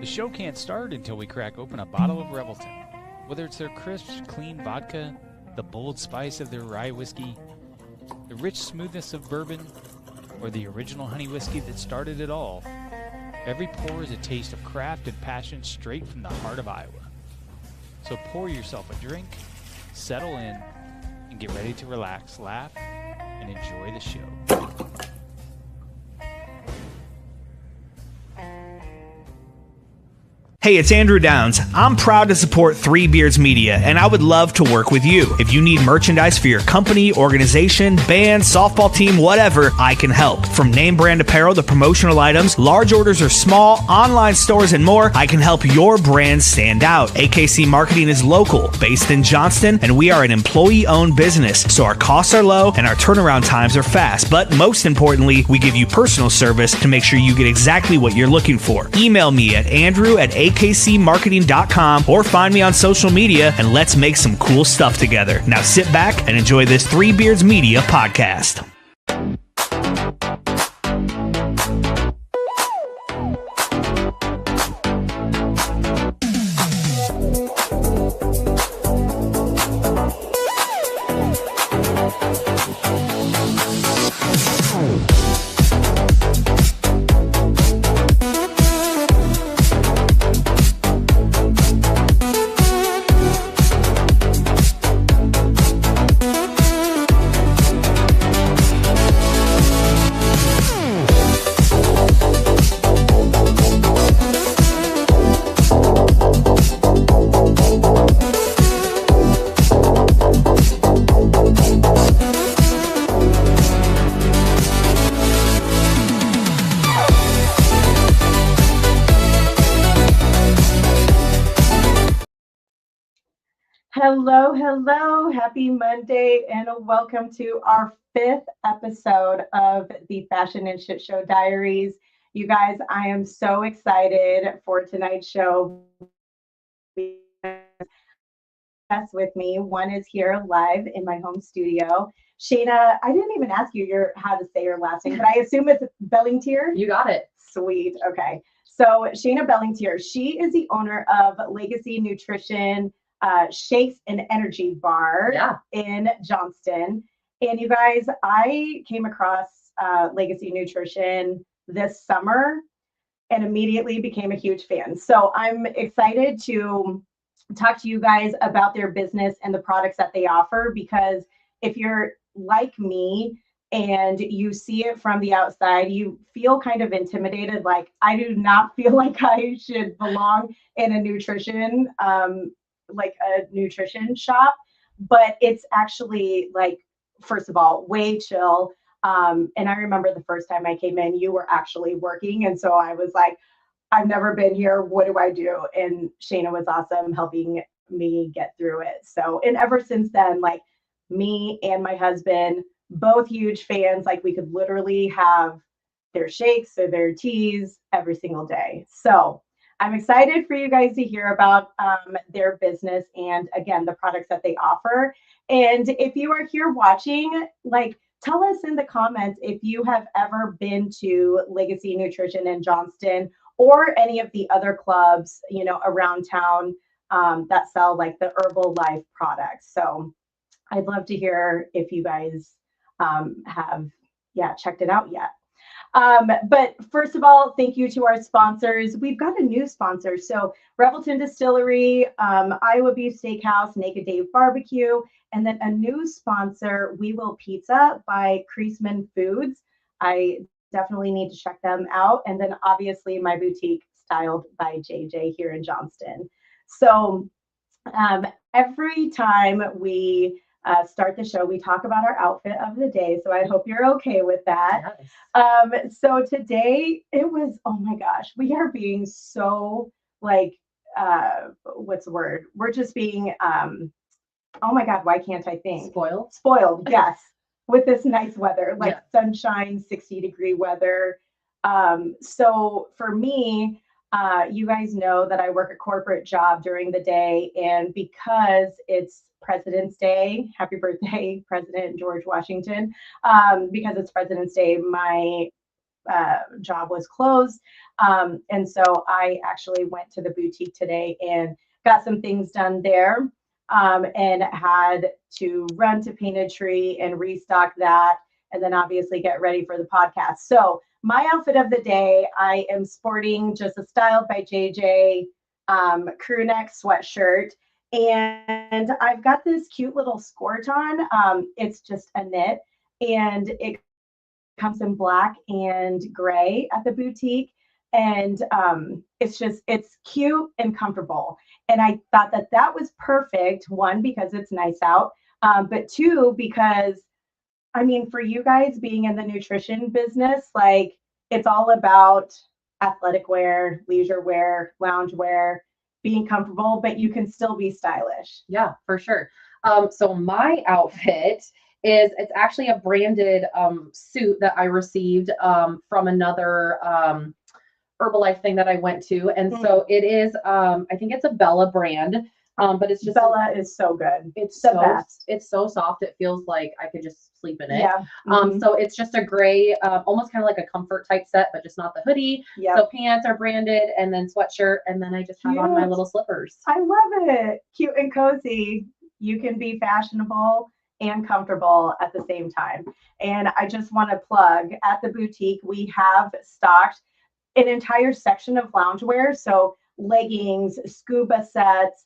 The show can't start until we crack open a bottle of Revelton. Whether it's their crisp, clean vodka, the bold spice of their rye whiskey, the rich smoothness of bourbon, or the original honey whiskey that started it all, every pour is a taste of craft and passion straight from the heart of Iowa. So pour yourself a drink, settle in, and get ready to relax, laugh, and enjoy the show. Hey, it's Andrew Downs. I'm proud to support Three Beards Media, and I would love to work with you. If you need merchandise for your company, organization, band, softball team, whatever, I can help. From name brand apparel to promotional items, large orders or small, online stores, and more, I can help your brand stand out. AKC Marketing is local, based in Johnston, and we are an employee-owned business, so our costs are low and our turnaround times are fast. But most importantly, we give you personal service to make sure you get exactly what you're looking for. Email me at andrew@akcmarketing.com or find me on social media, and let's make some cool stuff together. Now sit back and enjoy this Three Beards Media podcast. Hello, happy Monday, and welcome to our 5th episode of the Fashion and Shit Show Diaries. You guys, I am so excited for tonight's show. With me, one is here live in my home studio. Shayna, I didn't even ask you how to say your last name, but I assume it's Bellingtier? You got it. Sweet, okay. So Shayna Bellingtier, she is the owner of Legacy Nutrition Shakes and Energy Bar in Johnston. And you guys, I came across Legacy Nutrition this summer and immediately became a huge fan. So I'm excited to talk to you guys about their business and the products that they offer, because if you're like me and you see it from the outside, you feel kind of intimidated. Like, I do not feel like I should belong in a nutrition shop, but it's actually, like, first of all, way chill. And I remember the first time I came in, you were actually working. And so I was like, I've never been here. What do I do? And Shayna was awesome helping me get through it. So, and ever since then, like, me and my husband, both huge fans, like, we could literally have their shakes or their teas every single day. So I'm excited for you guys to hear about their business and, again, the products that they offer. And if you are here watching, like, tell us in the comments if you have ever been to Legacy Nutrition in Johnston or any of the other clubs, you know, around town that sell, like, the Herbalife products. So I'd love to hear if you guys have checked it out yet. But first of all, thank you to our sponsors. We've got a new sponsor. So Revelton Distillery, Iowa Beef Steakhouse, Naked Dave Barbecue, and then a new sponsor, We Will Pizza by Kreisman Foods. I definitely need to check them out. And then obviously my boutique, Styled by JJ, here in Johnston. So every time we start the show, we talk about our outfit of the day. So I hope you're okay with that. Yes. So today it was, oh my gosh, we are being so, like, what's the word? We're just being, oh my God, why can't I think? Spoiled, yes. With this nice weather, like sunshine, 60-degree weather. So for me, you guys know that I work a corporate job during the day, and because it's President's Day, happy birthday, President George Washington. Because it's President's Day, my job was closed. And so I actually went to the boutique today and got some things done there, and had to run to Painted Tree and restock that, and then obviously get ready for the podcast. So my outfit of the day, I am sporting just a Styled by JJ crew neck sweatshirt. And I've got this cute little skirt on. It's just a knit, and it comes in black and gray at the boutique. And it's cute and comfortable. And I thought that that was perfect. One, because it's nice out. But two, because I mean, for you guys being in the nutrition business, like it's all about athletic wear, leisure wear, lounge wear, being comfortable, but you can still be stylish. Yeah, for sure. So my outfit it's actually a branded suit that I received from another Herbalife thing that I went to. And so it is, I think it's a Bella brand. But it's just Bella is so good. It's the so best. It's so soft. It feels like I could just sleep in it. Yeah. So it's just a gray, almost kind of like a comfort type set, but just not the hoodie. Yep. So pants are branded, and then sweatshirt, and then I just have on my Cute. little slippers. I love it. Cute and cozy. You can be fashionable and comfortable at the same time. And I just want to plug, at the boutique, we have stocked an entire section of loungewear. So leggings, scuba sets,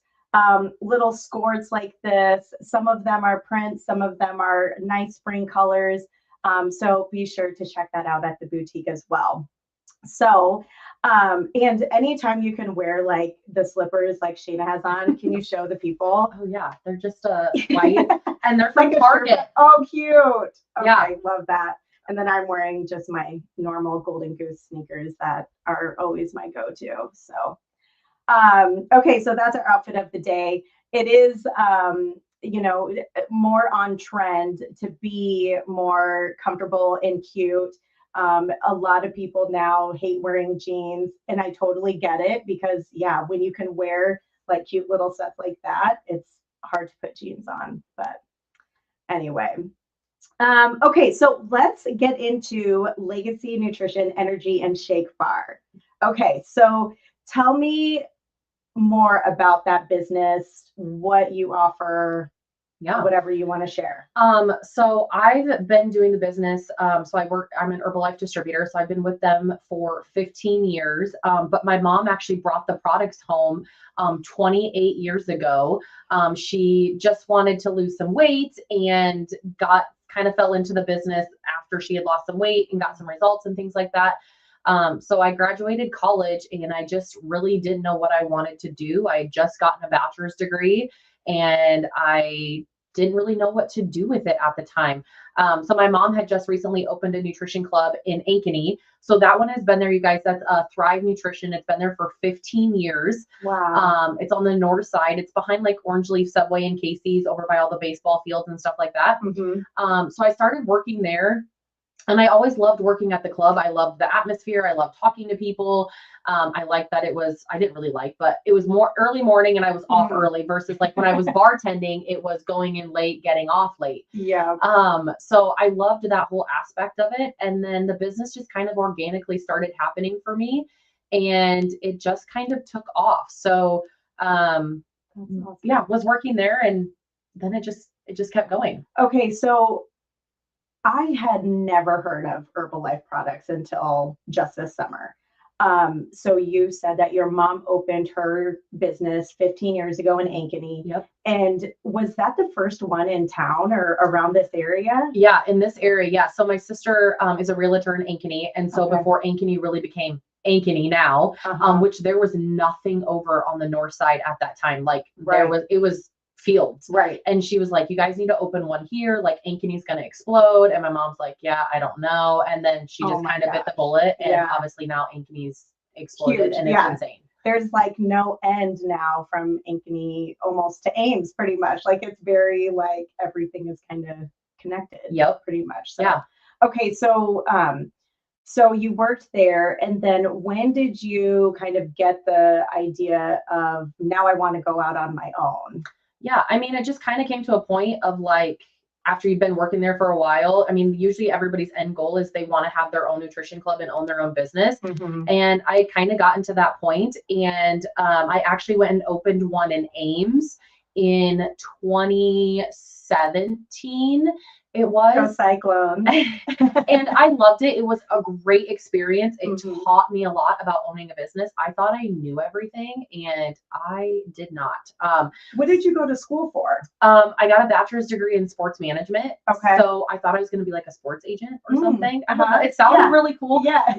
little skirts like this. Some of them are prints, some of them are nice spring colors. So be sure to check that out at the boutique as well. So, and anytime you can wear like the slippers like Shayna has on, can you show the people? Oh yeah, they're just white, and they're from Like a Target. shirt. Oh, cute. Okay, Yeah. love that. And then I'm wearing just my normal Golden Goose sneakers that are always my go-to. So, okay, so that's our outfit of the day. It is, more on trend to be more comfortable and cute. A lot of people now hate wearing jeans, and I totally get it because, yeah, when you can wear like cute little stuff like that, it's hard to put jeans on. But anyway. Okay, so let's get into Legacy Nutrition Energy and Shake Bar. Okay, so tell me more about that business, what you offer, whatever you want to share. So I've been doing the business. I'm an Herbalife distributor. So I've been with them for 15 years. But my mom actually brought the products home 28 years ago. She just wanted to lose some weight and kind of fell into the business after she had lost some weight and got some results and things like that. So I graduated college and I just really didn't know what I wanted to do. I had just gotten a bachelor's degree and I didn't really know what to do with it at the time. So my mom had just recently opened a nutrition club in Ankeny. So that one has been there, you guys. That's Thrive Nutrition. It's been there for 15 years. Wow. It's on the north side. It's behind like Orange Leaf Subway and Casey's, over by all the baseball fields and stuff like that. So I started working there. And I always loved working at the club. I loved the atmosphere. I loved talking to people. I liked that I didn't really like, but it was more early morning and I was off early versus like when I was bartending, it was going in late, getting off late. Yeah. So I loved that whole aspect of it. And then the business just kind of organically started happening for me and it just kind of took off. So, was working there and then it just kept going. Okay. So I had never heard of Herbalife products until just this summer. So you said that your mom opened her business 15 years ago in Ankeny. Yep. And was that the first one in town or around this area? Yeah, in this area. Yeah. So my sister is a realtor in Ankeny. And so before Ankeny really became Ankeny now, which there was nothing over on the north side at that time. Like it was fields. Right. And she was like, you guys need to open one here. Like Ankeny's going to explode. And my mom's like, yeah, I don't know. And then she just kind of bit the bullet. And obviously now Ankeny's exploded. Huge. And it's insane. There's like no end now from Ankeny almost to Ames pretty much. Like it's very like everything is kind of connected. Yep. Pretty much. So, yeah. Okay. So, so you worked there, and then when did you kind of get the idea of now I want to go out on my own? Yeah, I mean, it just kind of came to a point of like, after you've been working there for a while, I mean, usually everybody's end goal is they want to have their own nutrition club and own their own business. And I kind of got into that point, and I actually went and opened one in Ames in 2017. It Go was. Cyclone. And I loved it. It was a great experience. It taught me a lot about owning a business. I thought I knew everything, and I did not. What did you go to school for? I got a bachelor's degree in sports management. Okay. So I thought I was going to be like a sports agent or something. I don't know. It sounded really cool. Yeah.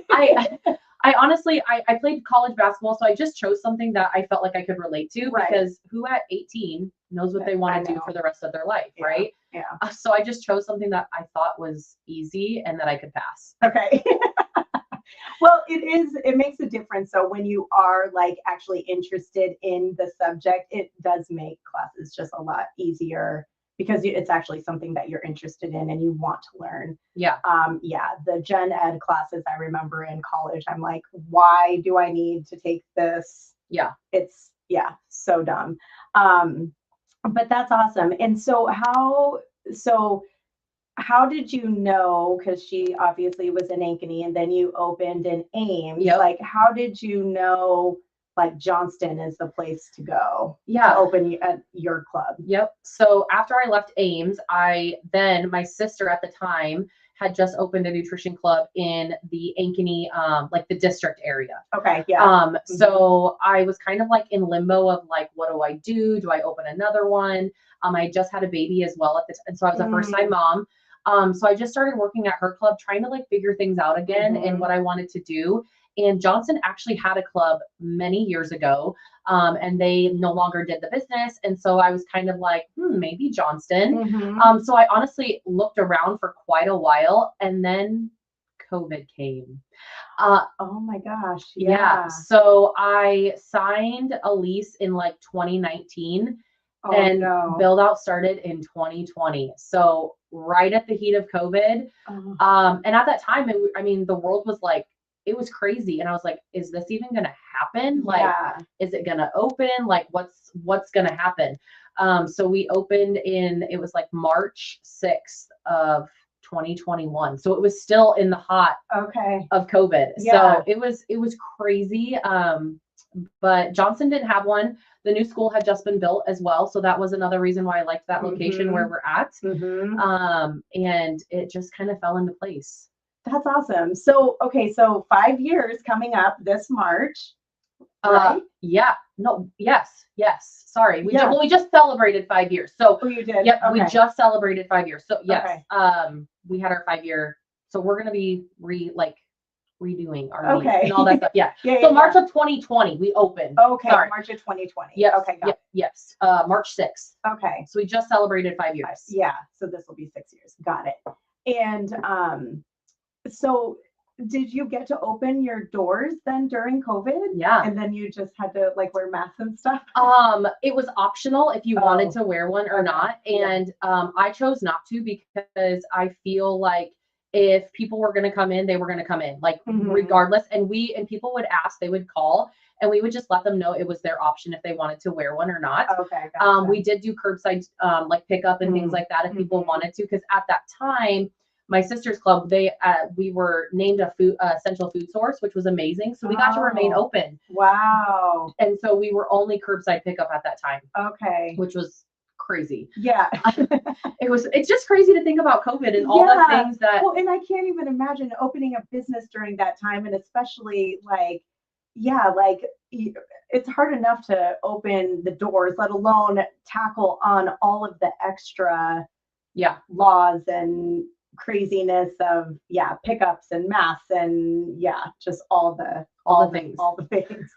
I honestly, I played college basketball, so I just chose something that I felt like I could relate to, because who at 18 knows what they want to do for the rest of their life, right? Yeah. So I just chose something that I thought was easy and that I could pass. Okay. Well, it makes a difference. So when you are like actually interested in the subject, it does make classes just a lot easier, because it's actually something that you're interested in and you want to learn. Yeah. The gen ed classes I remember in college, I'm like, why do I need to take this? Yeah. It's so dumb. But that's awesome. And so how did you know, because she obviously was in Ankeny and then you opened in Ames, like how did you know like Johnston is the place to go to open at your club? Yep. So after I left Ames, my sister at the time had just opened a nutrition club in the Ankeny, like the district area. Okay. Yeah. So I was kind of like in limbo of like, what do I do? Do I open another one? I just had a baby as well at the time. So I was a first time mom. So I just started working at her club, trying to like figure things out again and what I wanted to do. And Johnson actually had a club many years ago, and they no longer did the business. And so I was kind of like, maybe Johnston. So I honestly looked around for quite a while, and then COVID came. Oh my gosh. Yeah. So I signed a lease in like 2019, and build out started in 2020. So right at the heat of COVID. And at that time, the world was like, it was crazy. And I was like, is this even going to happen? Like, is it going to open? Like, what's going to happen? So we opened it was like March 6th of 2021. So it was still in the hot of COVID. So it was crazy. But Johnson didn't have one. The new school had just been built as well. So that was another reason why I liked that location where we're at. And it just kind of fell into place. That's awesome. So, so 5 years coming up this March, right? Yes. Sorry. We just celebrated 5 years. So you did? Yep. We just celebrated 5 years. So yes, we had our 5 year. So we're going to be redoing our meeting and all that stuff. Yeah. So March of 2020, we opened. Okay. Sorry. March of 2020. Yes. Okay. Yes. March 6th. Okay. So we just celebrated 5 years. Yeah. So this will be 6 years. Got it. And, so did you get to open your doors then during COVID? Yeah. And then you just had to like wear masks and stuff? It was optional if you wanted to wear one or not. And I chose not to, because I feel like if people were going to come in, they were going to come in, like regardless. And people would ask, they would call, and we would just let them know it was their option if they wanted to wear one or not. Okay. Gotcha. We did do curbside like pickup and things like that if people wanted to, because at that time, my sister's club, we were named a essential food source, which was amazing. So we got to remain open. Wow. And so we were only curbside pickup at that time. Okay. Which was crazy. Yeah. It's just crazy to think about COVID and all the things that. Well, and I can't even imagine opening a business during that time. And especially like it's hard enough to open the doors, let alone tackle on all of the extra laws and craziness of pickups and masks and just all the things.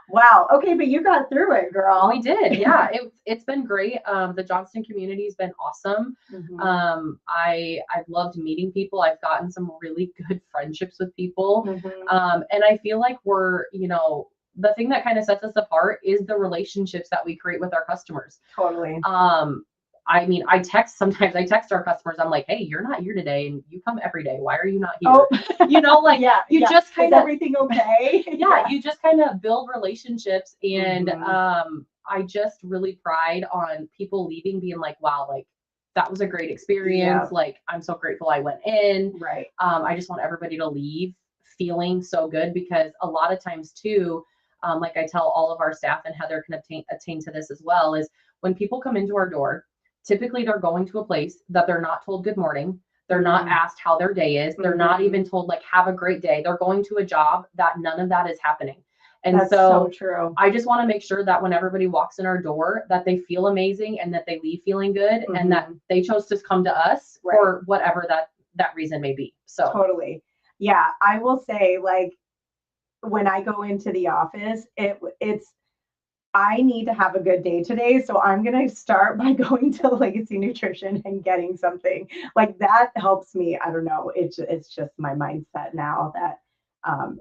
Wow. Okay, but you got through it, girl. We did. Yeah, it's been great. The Johnston community's been awesome. I've loved meeting people. I've gotten some really good friendships with people. And I feel like we're, the thing that kind of sets us apart is the relationships that we create with our customers. Totally. I text our customers. I'm like, hey, you're not here today and you come every day. Why are you not here? Just kind of, everything okay? You just kind of build relationships. And I just really pride on people leaving being like, wow, like that was a great experience. Like, I'm so grateful I went in. Right. I just want everybody to leave feeling so good, because a lot of times too, like I tell all of our staff, and Heather can attain to this as well, is when people come into our door, typically they're going to a place that they're not told good morning. They're not asked how their day is. They're not even told like, have a great day. They're going to a job that none of that is happening. And That's so true. I just want to make sure that when everybody walks in our door, that they feel amazing and that they leave feeling good, and that they chose to come to us for whatever that reason may be. So totally. Yeah. I will say, like, when I go into the office, it's I need to have a good day today. So I'm going to start by going to Legacy Nutrition and getting something like that. Helps me. I don't know. It's just my mindset now that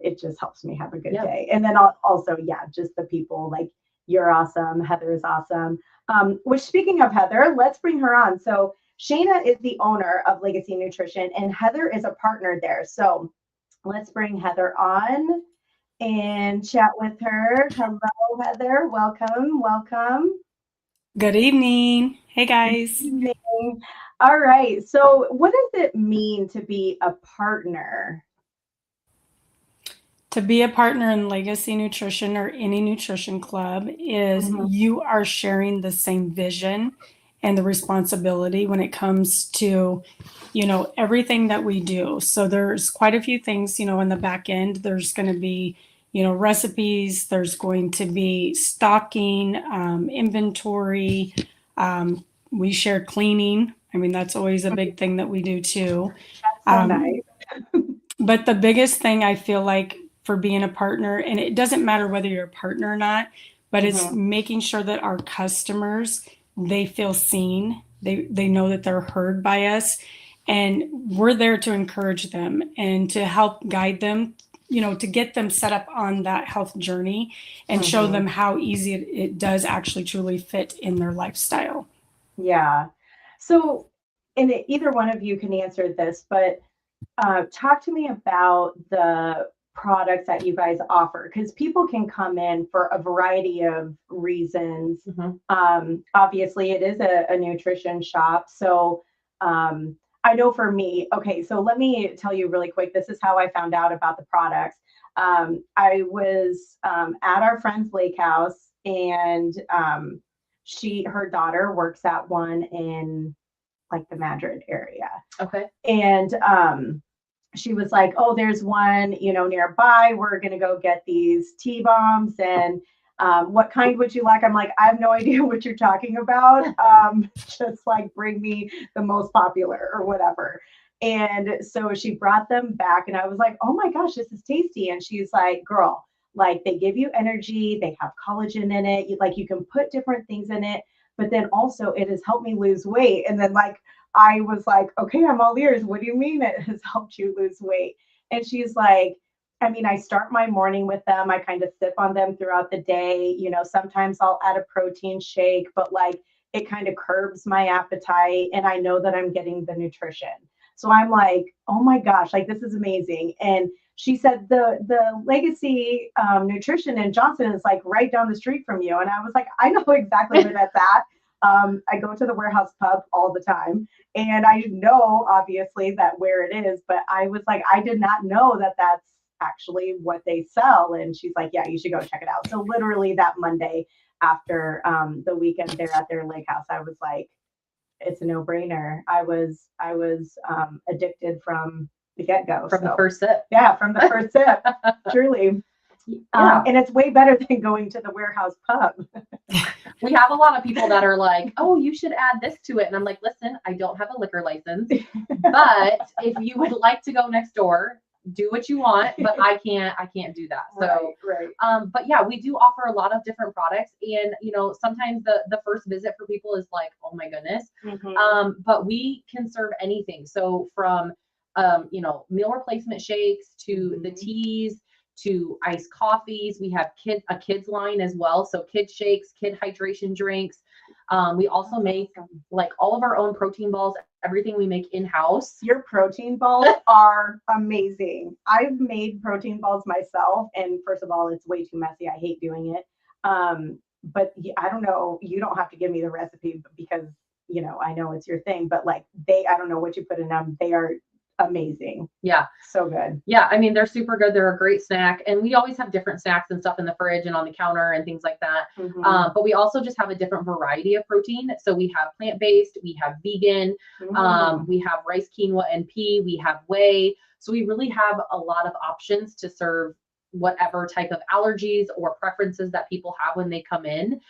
it just helps me have a good day. And then also, just the people, like, you're awesome. Heather is awesome. Which, speaking of Heather, let's bring her on. So Shayna is the owner of Legacy Nutrition, and Heather is a partner there. So let's bring Heather on and chat with her. Hello, Heather. Welcome. Good evening. Hey, guys. Good evening. All right. So what does it mean to be a partner? To be a partner in Legacy Nutrition or any nutrition club is you are sharing the same vision and the responsibility when it comes to, everything that we do. So there's quite a few things, in the back end. There's going to be, recipes. There's going to be stocking, inventory. We share cleaning. I mean, that's always a big thing that we do too. That's so nice. But the biggest thing I feel like for being a partner, and it doesn't matter whether you're a partner or not, but it's making sure that our customers, they feel seen. They know that they're heard by us, and we're there to encourage them and to help guide them, to get them set up on that health journey and show them how easy it does actually truly fit in their lifestyle. Yeah. So, and either one of you can answer this, but talk to me about the products that you guys offer, because people can come in for a variety of reasons. Obviously, it is a nutrition shop. So I know for me, okay, so let me tell you really quick. This is how I found out about the products. I was at our friend's lake house, and her daughter works at one in like the Madrid area. Okay. And she was like, oh, there's one, nearby. We're going to go get these T-bombs. And what kind would you like? I'm like, I have no idea what you're talking about. Just like bring me the most popular or whatever. And so she brought them back, and I was like, oh my gosh, this is tasty. And she's like, girl, like, they give you energy. They have collagen in it. You can put different things in it, but then also it has helped me lose weight. And then like, I was like, okay, I'm all ears. What do you mean it has helped you lose weight? And she's like, I mean, I start my morning with them. I kind of sip on them throughout the day. Sometimes I'll add a protein shake, but like, it kind of curbs my appetite, and I know that I'm getting the nutrition. So I'm like, oh my gosh, like, this is amazing. And she said the Legacy Nutrition in Johnson is like right down the street from you. And I was like, I know exactly where that's at. I go to the Warehouse Pub all the time, and I know obviously that where it is, but I was like, I did not know that that's actually what they sell. And she's like, yeah, you should go check it out. So literally that Monday after the weekend there at their lake house, I was like, it's a no-brainer. I was addicted from the get-go. From the first sip. Yeah, from the first sip, truly. And it's way better than going to the Warehouse Pub. We have a lot of people that are like, oh, you should add this to it. And I'm like, listen, I don't have a liquor license, but if you would like to go next door, do what you want, but I can't do that. So, right. But yeah, we do offer a lot of different products, and sometimes the first visit for people is like, oh my goodness. But we can serve anything. So from meal replacement shakes to the teas to iced coffees. We have a kids line as well. So kid shakes, kid hydration drinks. We also make like all of our own protein balls, everything we make in-house. Your protein balls are amazing. I've made protein balls myself. And first of all, it's way too messy. I hate doing it. But I don't know. You don't have to give me the recipe because you know, I know it's your thing, but like I don't know what you put in them. They are amazing. Yeah. So good. Yeah. I mean, they're super good. They're a great snack. And we always have different snacks and stuff in the fridge and on the counter and things like that. But we also just have a different variety of protein. So we have plant-based, we have vegan, we have rice, quinoa, and pea, we have whey. So we really have a lot of options to serve whatever type of allergies or preferences that people have when they come in.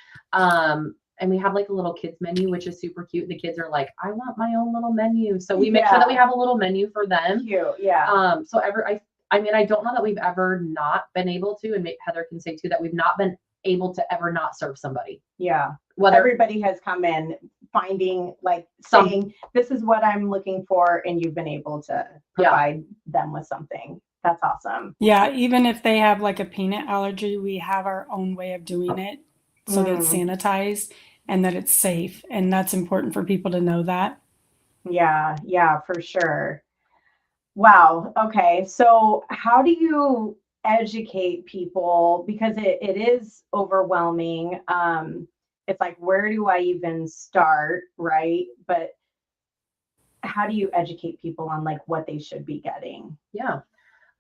And we have like a little kids menu, which is super cute. The kids are like, I want my own little menu. So we make sure that we have a little menu for them. Cute. Yeah. So I mean, I don't know that we've ever not been able to, and Heather can say too, that we've not been able to ever not serve somebody. Yeah. Whether everybody has come in finding like saying, this is what I'm looking for. And you've been able to provide them with something. That's awesome. Yeah. Even if they have like a peanut allergy, we have our own way of doing it so that it's sanitized and that it's safe. And that's important for people to know that. Yeah. Yeah, for sure. Wow. Okay. So how do you educate people? Because it is overwhelming. It's like, where do I even start? Right. But how do you educate people on like what they should be getting? Yeah.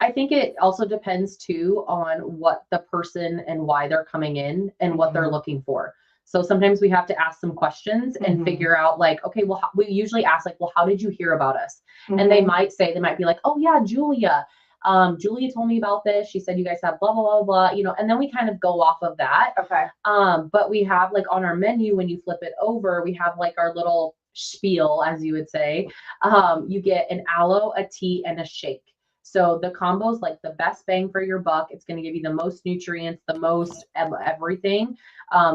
I think it also depends too on what the person and why they're coming in and what they're looking for. So sometimes we have to ask some questions and figure out like, okay, well, we usually ask like, well, how did you hear about us? And they might be like, oh yeah, Julia told me about this. She said, you guys have blah, blah, blah, blah, you know, and then we kind of go off of that. Okay. But we have like on our menu, when you flip it over, we have like our little spiel, as you would say. You get an aloe, a tea, and a shake. So the combo is like the best bang for your buck. It's going to give you the most nutrients, the most everything.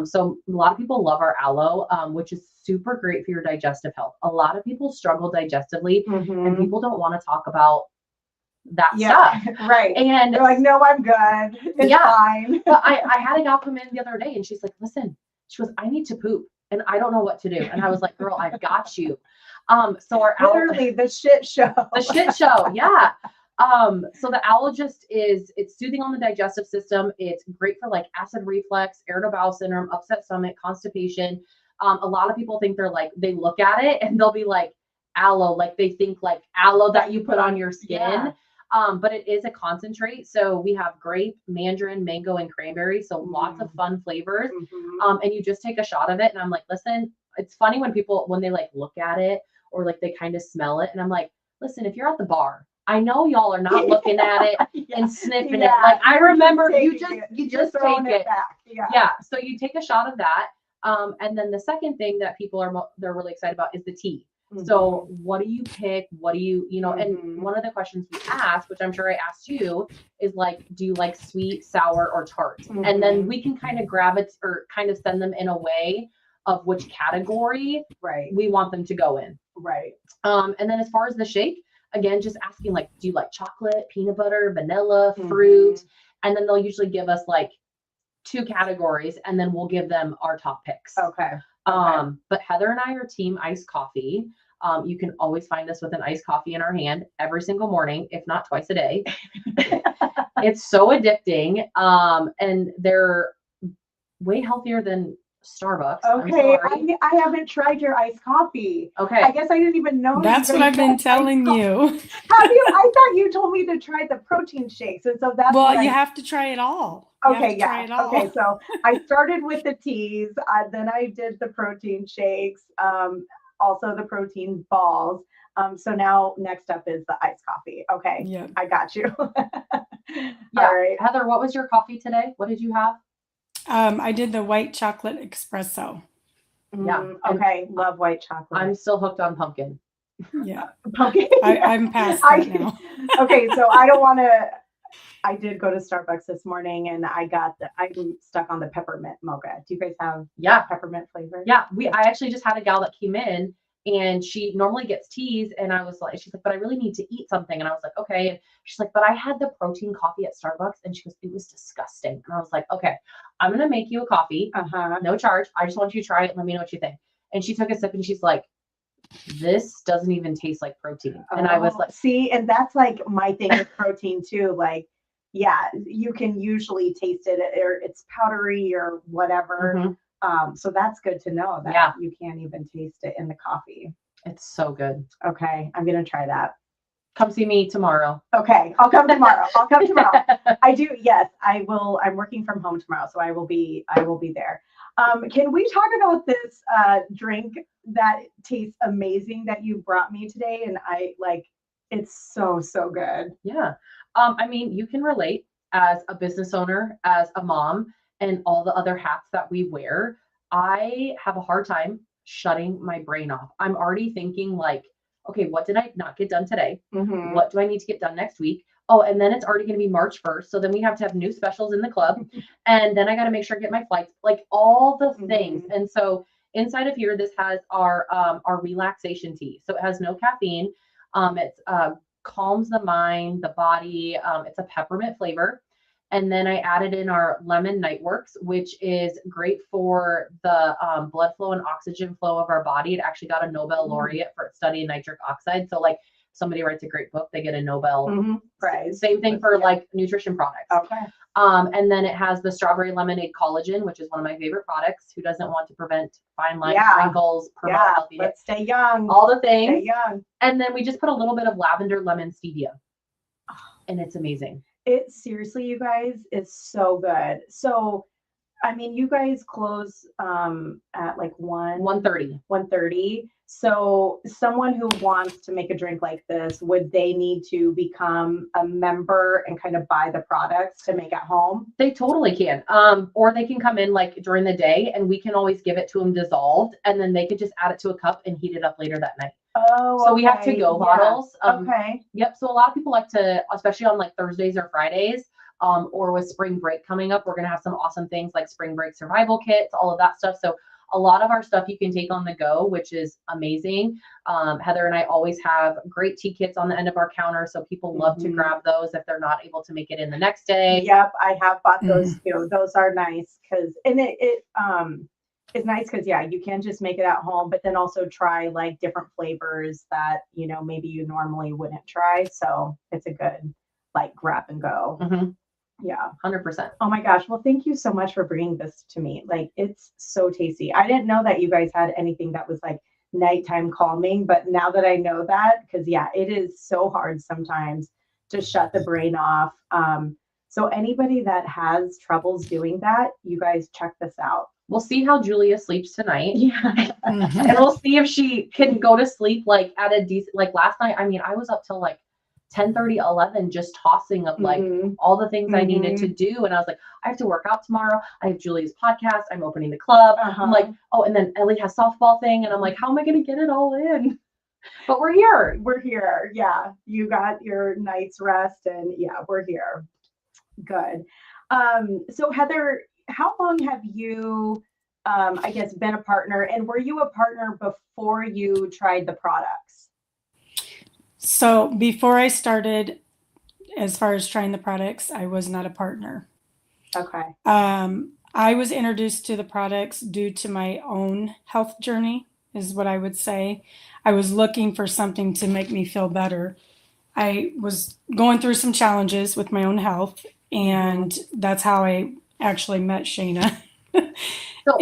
So a lot of people love our aloe, which is super great for your digestive health. A lot of people struggle digestively and people don't want to talk about that stuff. Right. And they're like, no, I'm good. It's fine. But I had a gal come in the other day and she's like, listen, she goes, I need to poop and I don't know what to do. And I was like, girl, I've got you. So our literally the shit show. The shit show. Yeah. So the aloe it's soothing on the digestive system. It's great for like acid reflux, irritable bowel syndrome, upset stomach, constipation. A lot of people think they look at it and they'll be like aloe, like they think like aloe that you put on your skin. But it is a concentrate. So we have grape, mandarin, mango, and cranberry. So lots of fun flavors. And you just take a shot of it. And I'm like, listen, it's funny when they like look at it or like they kind of smell it. And I'm like, listen, if you're at the bar, I know y'all are not looking at it and sniffing it. Like I remember you just take it. Yeah. So you take a shot of that. And then the second thing that people they're really excited about is the tea. So what do you pick? What do you know? And one of the questions we ask, which I'm sure I asked you, is like, do you like sweet, sour, or tart? And then we can kind of grab it or kind of send them in a way of which category we want them to go in. Right. And then as far as the shake, again, just asking like, do you like chocolate, peanut butter, vanilla, fruit? And then they'll usually give us like 2 categories and then we'll give them our top picks. Okay. But Heather and I are team iced coffee. You can always find us with an iced coffee in our hand every single morning, if not twice a day. It's so addicting. And they're way healthier than Starbucks. Okay, I haven't tried your iced coffee. Okay, I guess I didn't even know. That's what I've been telling you. Have you? I thought you told me to try the protein shakes, and so that's you have to try it all. Okay, Okay, so I started with the teas, then I did the protein shakes, also the protein balls. So now next up is the iced coffee. Okay, yeah, I got you. All right, Heather, what was your coffee today? What did you have? I did the white chocolate espresso. Yeah. Okay. Love white chocolate. I'm still hooked on pumpkin. Yeah. Pumpkin. I'm past that now. Okay. So I don't want to. I did go to Starbucks this morning and I'm stuck on the peppermint mocha. Do you guys have peppermint flavor? Yeah. I actually just had a gal that came in and she normally gets teas. And she's like, but I really need to eat something. And I was like, okay. And she's like, but I had the protein coffee at Starbucks. And she goes, it was disgusting. And I was like, okay, I'm going to make you a coffee. No charge. I just want you to try it and let me know what you think. And she took a sip and she's like, this doesn't even taste like protein. And I was like, see, and that's like my thing with protein too. Like, yeah, you can usually taste it or it's powdery or whatever. So that's good to know that you can't even taste it in the coffee. It's so good. Okay. I'm going to try that. Come see me tomorrow. Okay. I'll come tomorrow. I do. Yes, I will. I'm working from home tomorrow, so I will be there. Can we talk about this drink that tastes amazing that you brought me today? And it's so good. Yeah. I mean, you can relate as a business owner, as a mom, and all the other hats that we wear. I have a hard time shutting my brain off. I'm already thinking like, okay, what did I not get done today? Mhm. What do I need to get done next week? Oh, and then it's already going to be March 1st. So then we have to have new specials in the club. And then I got to make sure I get my flights, like all the things. Mhm. And so inside of here, this has our relaxation tea. So it has no caffeine. It's calms the mind, the body. It's a peppermint flavor. And then I added in our lemon nightworks, which is great for the blood flow and oxygen flow of our body. It actually got a Nobel laureate for studying nitric oxide. So like somebody writes a great book, they get a Nobel prize. Same thing for like nutrition products. Okay. And then it has the strawberry lemonade collagen, which is one of my favorite products. Who doesn't want to prevent fine lines, wrinkles, promote healthy hair, let's stay young. all the things. Stay young. And then we just put a little bit of lavender lemon stevia. And it's amazing. It seriously, you guys, is so good. So, I mean, you guys close at like 1:30. So someone who wants to make a drink like this, would they need to become a member and kind of buy the products to make at home? They totally can. Or they can come in like during the day and we can always give it to them dissolved and then they could just add it to a cup and heat it up later that night. Oh, so we have to-go bottles. Okay. Yep. So a lot of people like to, especially on like Thursdays or Fridays, or with spring break coming up, we're going to have some awesome things like spring break survival kits, all of that stuff. So a lot of our stuff you can take on the go, which is amazing. Heather and I always have great tea kits on the end of our counter. So people love to grab those if they're not able to make it in the next day. Yep. I have bought those too. Those are nice because, and it's nice because you can just make it at home, but then also try like different flavors that, maybe you normally wouldn't try. So it's a good like grab and go. Mm-hmm. Yeah. 100%. Oh my gosh. Well, thank you so much for bringing this to me. Like, it's so tasty. I didn't know that you guys had anything that was like nighttime calming, but now that I know that, because it is so hard sometimes to shut the brain off. So anybody that has troubles doing that, you guys check this out. We'll see how Julia sleeps tonight. Yeah. And we'll see if she can go to sleep like at a decent, like last night. I mean, I was up till like 10:30, 11, just tossing of like all the things I needed to do. And I was like, I have to work out tomorrow. I have Julia's podcast. I'm opening the club. I'm like, oh, and then Ellie has softball thing. And I'm like, how am I going to get it all in? But we're here. We're here. Yeah. You got your night's rest and we're here. Good. So Heather, how long have you, I guess, been a partner, and were you a partner before you tried the products? So before I started, as far as trying the products, I was not a partner. Okay. I was introduced to the products due to my own health journey, is what I would say. I was looking for something to make me feel better. I was going through some challenges with my own health, and that's how I actually met Shayna. So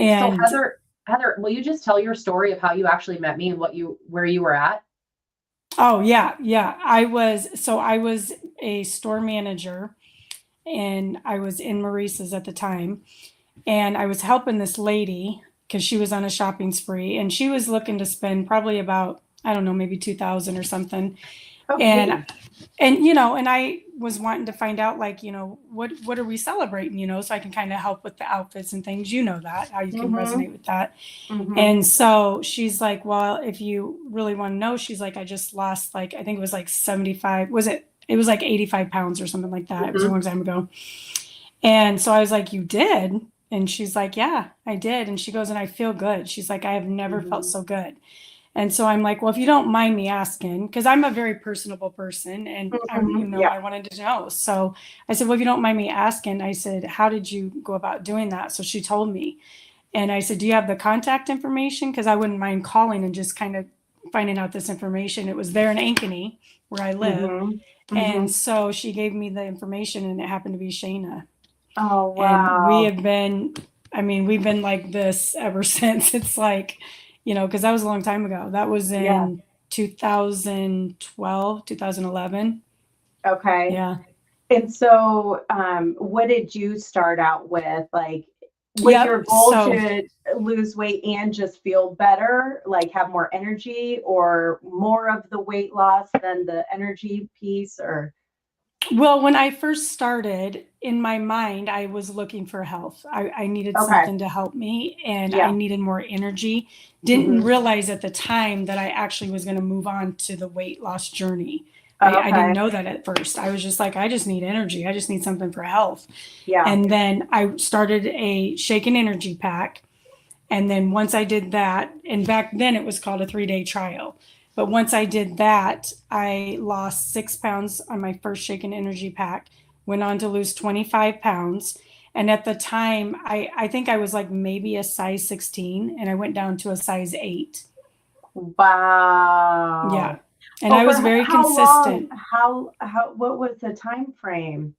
Heather, will you just tell your story of how you actually met me and where you were at? Oh yeah. I was a store manager, and I was in Maurice's at the time, and I was helping this lady because she was on a shopping spree, and she was looking to spend probably about, I don't know, maybe $2,000 or something. Okay. And I was wanting to find out, like, what are we celebrating, so I can kind of help with the outfits and things, that, how you can resonate with that. And so she's like, well, if you really want to know, she's like, I just lost, like, I think it was like 75, it was like 85 pounds or something like that. It was a long time ago. And so I was like, you did? And she's like, yeah, I did. And she goes, and I feel good. She's like, I have never felt so good. And so I'm like, well, if you don't mind me asking, because I'm a very personable person, and I wanted to know. So I said, well, if you don't mind me asking, I said, how did you go about doing that? So she told me. And I said, do you have the contact information? Because I wouldn't mind calling and just kind of finding out this information. It was there in Ankeny, where I live. And so she gave me the information, and it happened to be Shayna. Oh, wow. And we have been, I mean, we've been like this ever since. It's like, because that was a long time ago. That was in 2012, 2011. Okay. Yeah. And so, what did you start out with? Like, was Yep. your goal So to lose weight and just feel better, like have more energy, or more of the weight loss than the energy piece? Or Well, when I first started, in my mind, I was looking for health. I needed okay, something to help me, and I yeah, needed more energy. Didn't Mhm. realize at the time that I actually was going to move on to the weight loss journey. I didn't Okay, know that at first. I was just like, I just need energy. I just need something for health. yeah, And then I started a shake and energy pack. And then once I did that, and back then it was called a 3-day trial. But once I did that, I lost 6 pounds on my first shake and energy pack, went on to lose 25 pounds. And at the time, I think I was like maybe a size 16, and I went down to a size 8. Yeah. wow. And I Over was very how long? consistent. What was the time frame?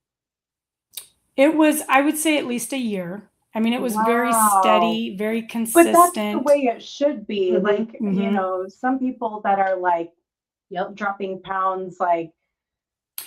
It was, I would say, at least a year. I mean, it was very Wow. steady, very But that's the consistent. way it should be. Mhm. Like, Hmm. some people that are like Yep. dropping pounds like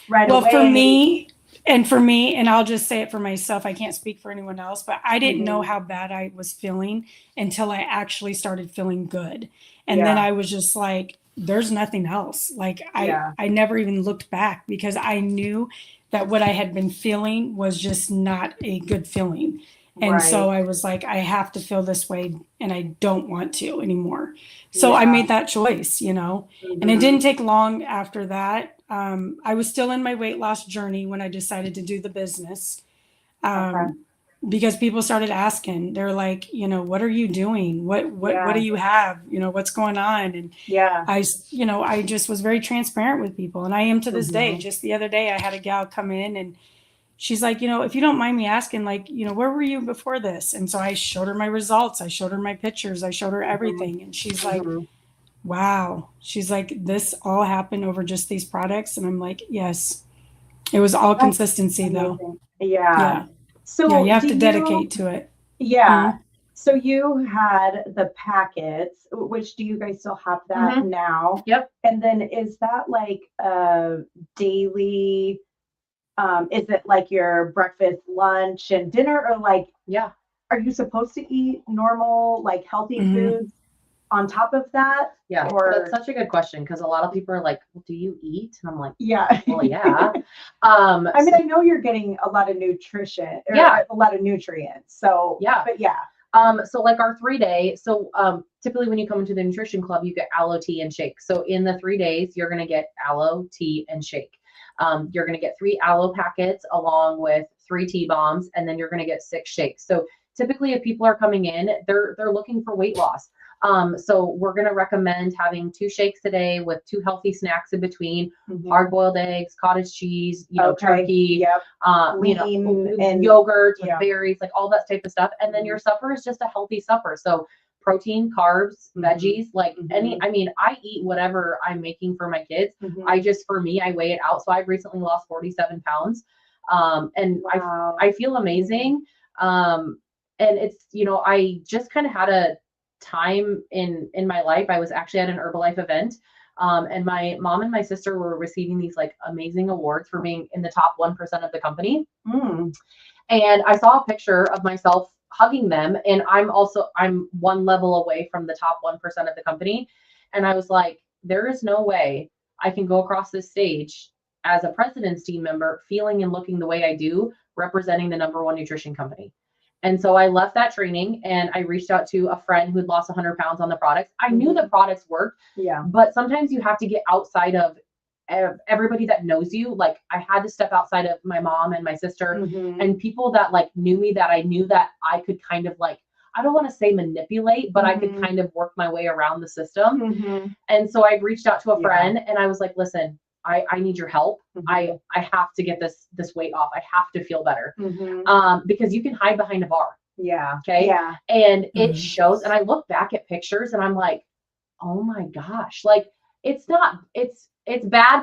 right Well, away. for me, and I'll just say it for myself, I can't speak for anyone else, but I didn't know Mhm. how bad I was feeling until I actually started feeling good. And then Yeah, I was just like, there's nothing else. Like yeah, I never even looked back because I knew that what I had been feeling was just not a good feeling. And so right. I was like, I have to feel this way and I don't want to anymore. So I Yeah. made that choice, and it Mhm. didn't take long after that. I was still in my weight loss journey when I decided to do the business, Okay. um, because people started asking. They're like, what are you doing? What do Yeah. you have? What's going on? And Yeah. I just was very transparent with people, and I am to this day. Mhm. Just the other day, I had a gal come in and she's like, if you don't mind me asking, like, where were you before this? And so I showed her my results. I showed her my pictures. I showed her Mhm. everything. And she's like, Mhm. wow. She's like, this all happened over just these products. And I'm like, yes. It was all That's consistency though. amazing. Yeah. Yeah. Yeah. So You have do to you, dedicate to it. yeah. Hmm. So you had the packets, which do you guys still have that Mhm. now? Yep. And then is that like a daily, is it like your breakfast, lunch, and dinner, or like, Yeah. are you supposed to eat normal, like healthy Hmm. foods on top of that? Yeah. That's Or, such a good question because a lot of people are like, well, do you eat? And I'm like, yeah. well, yeah. I mean, So, I know you're getting a lot of nutrition or yeah. a lot of nutrients. So, Yeah. but yeah. So like our 3-day, typically when you come into the nutrition club, you get aloe tea and shake. So in the 3 days, you're going to get aloe tea and shake. You're going to get 3 aloe packets along with 3 tea bombs, and then you're going to get 6 shakes. So typically if people are coming in, they're looking for weight loss. So we're going to recommend having 2 shakes a day with 2 healthy snacks in between, Mhm. hard-boiled eggs, cottage cheese, Okay. turkey, Yep. Lean and yogurt with yeah. berries, like all that type of stuff. And then your supper is just a healthy supper. So protein, carbs, Mhm. veggies, like Mhm. I eat whatever I'm making for my kids. Mhm. For me, I weigh it out. So I've recently lost 47 pounds. And Wow. I feel amazing. And it's, I just kind of had a time in my life. I was actually at an Herbalife event. And my mom and my sister were receiving these like amazing awards for being in the top 1% of the company. Mm. And I saw a picture of myself hugging them. And I'm one level away from the top 1% of the company. And I was like, there is no way I can go across this stage as a president's team member, feeling and looking the way I do, representing the #1 nutrition company. And so I left that training and I reached out to a friend who'd lost 100 pounds on the products. I knew the products worked, Yeah. but sometimes you have to get outside of everybody that knows you. Like I had to step outside of my mom and my sister Mhm. and people that like knew me, that I knew that I could kind of like, I don't want to say manipulate, but I could Mhm. kind of work my way around the system. Mhm. And so I reached out to a Yeah. friend and I was like, listen, I need your help. Mhm. I have to get this weight off. I have to feel better. Mhm. Because you can hide behind a bar. Yeah. Okay. Yeah. And it Mhm. shows. And I look back at pictures and I'm like, oh my gosh, like it's bad,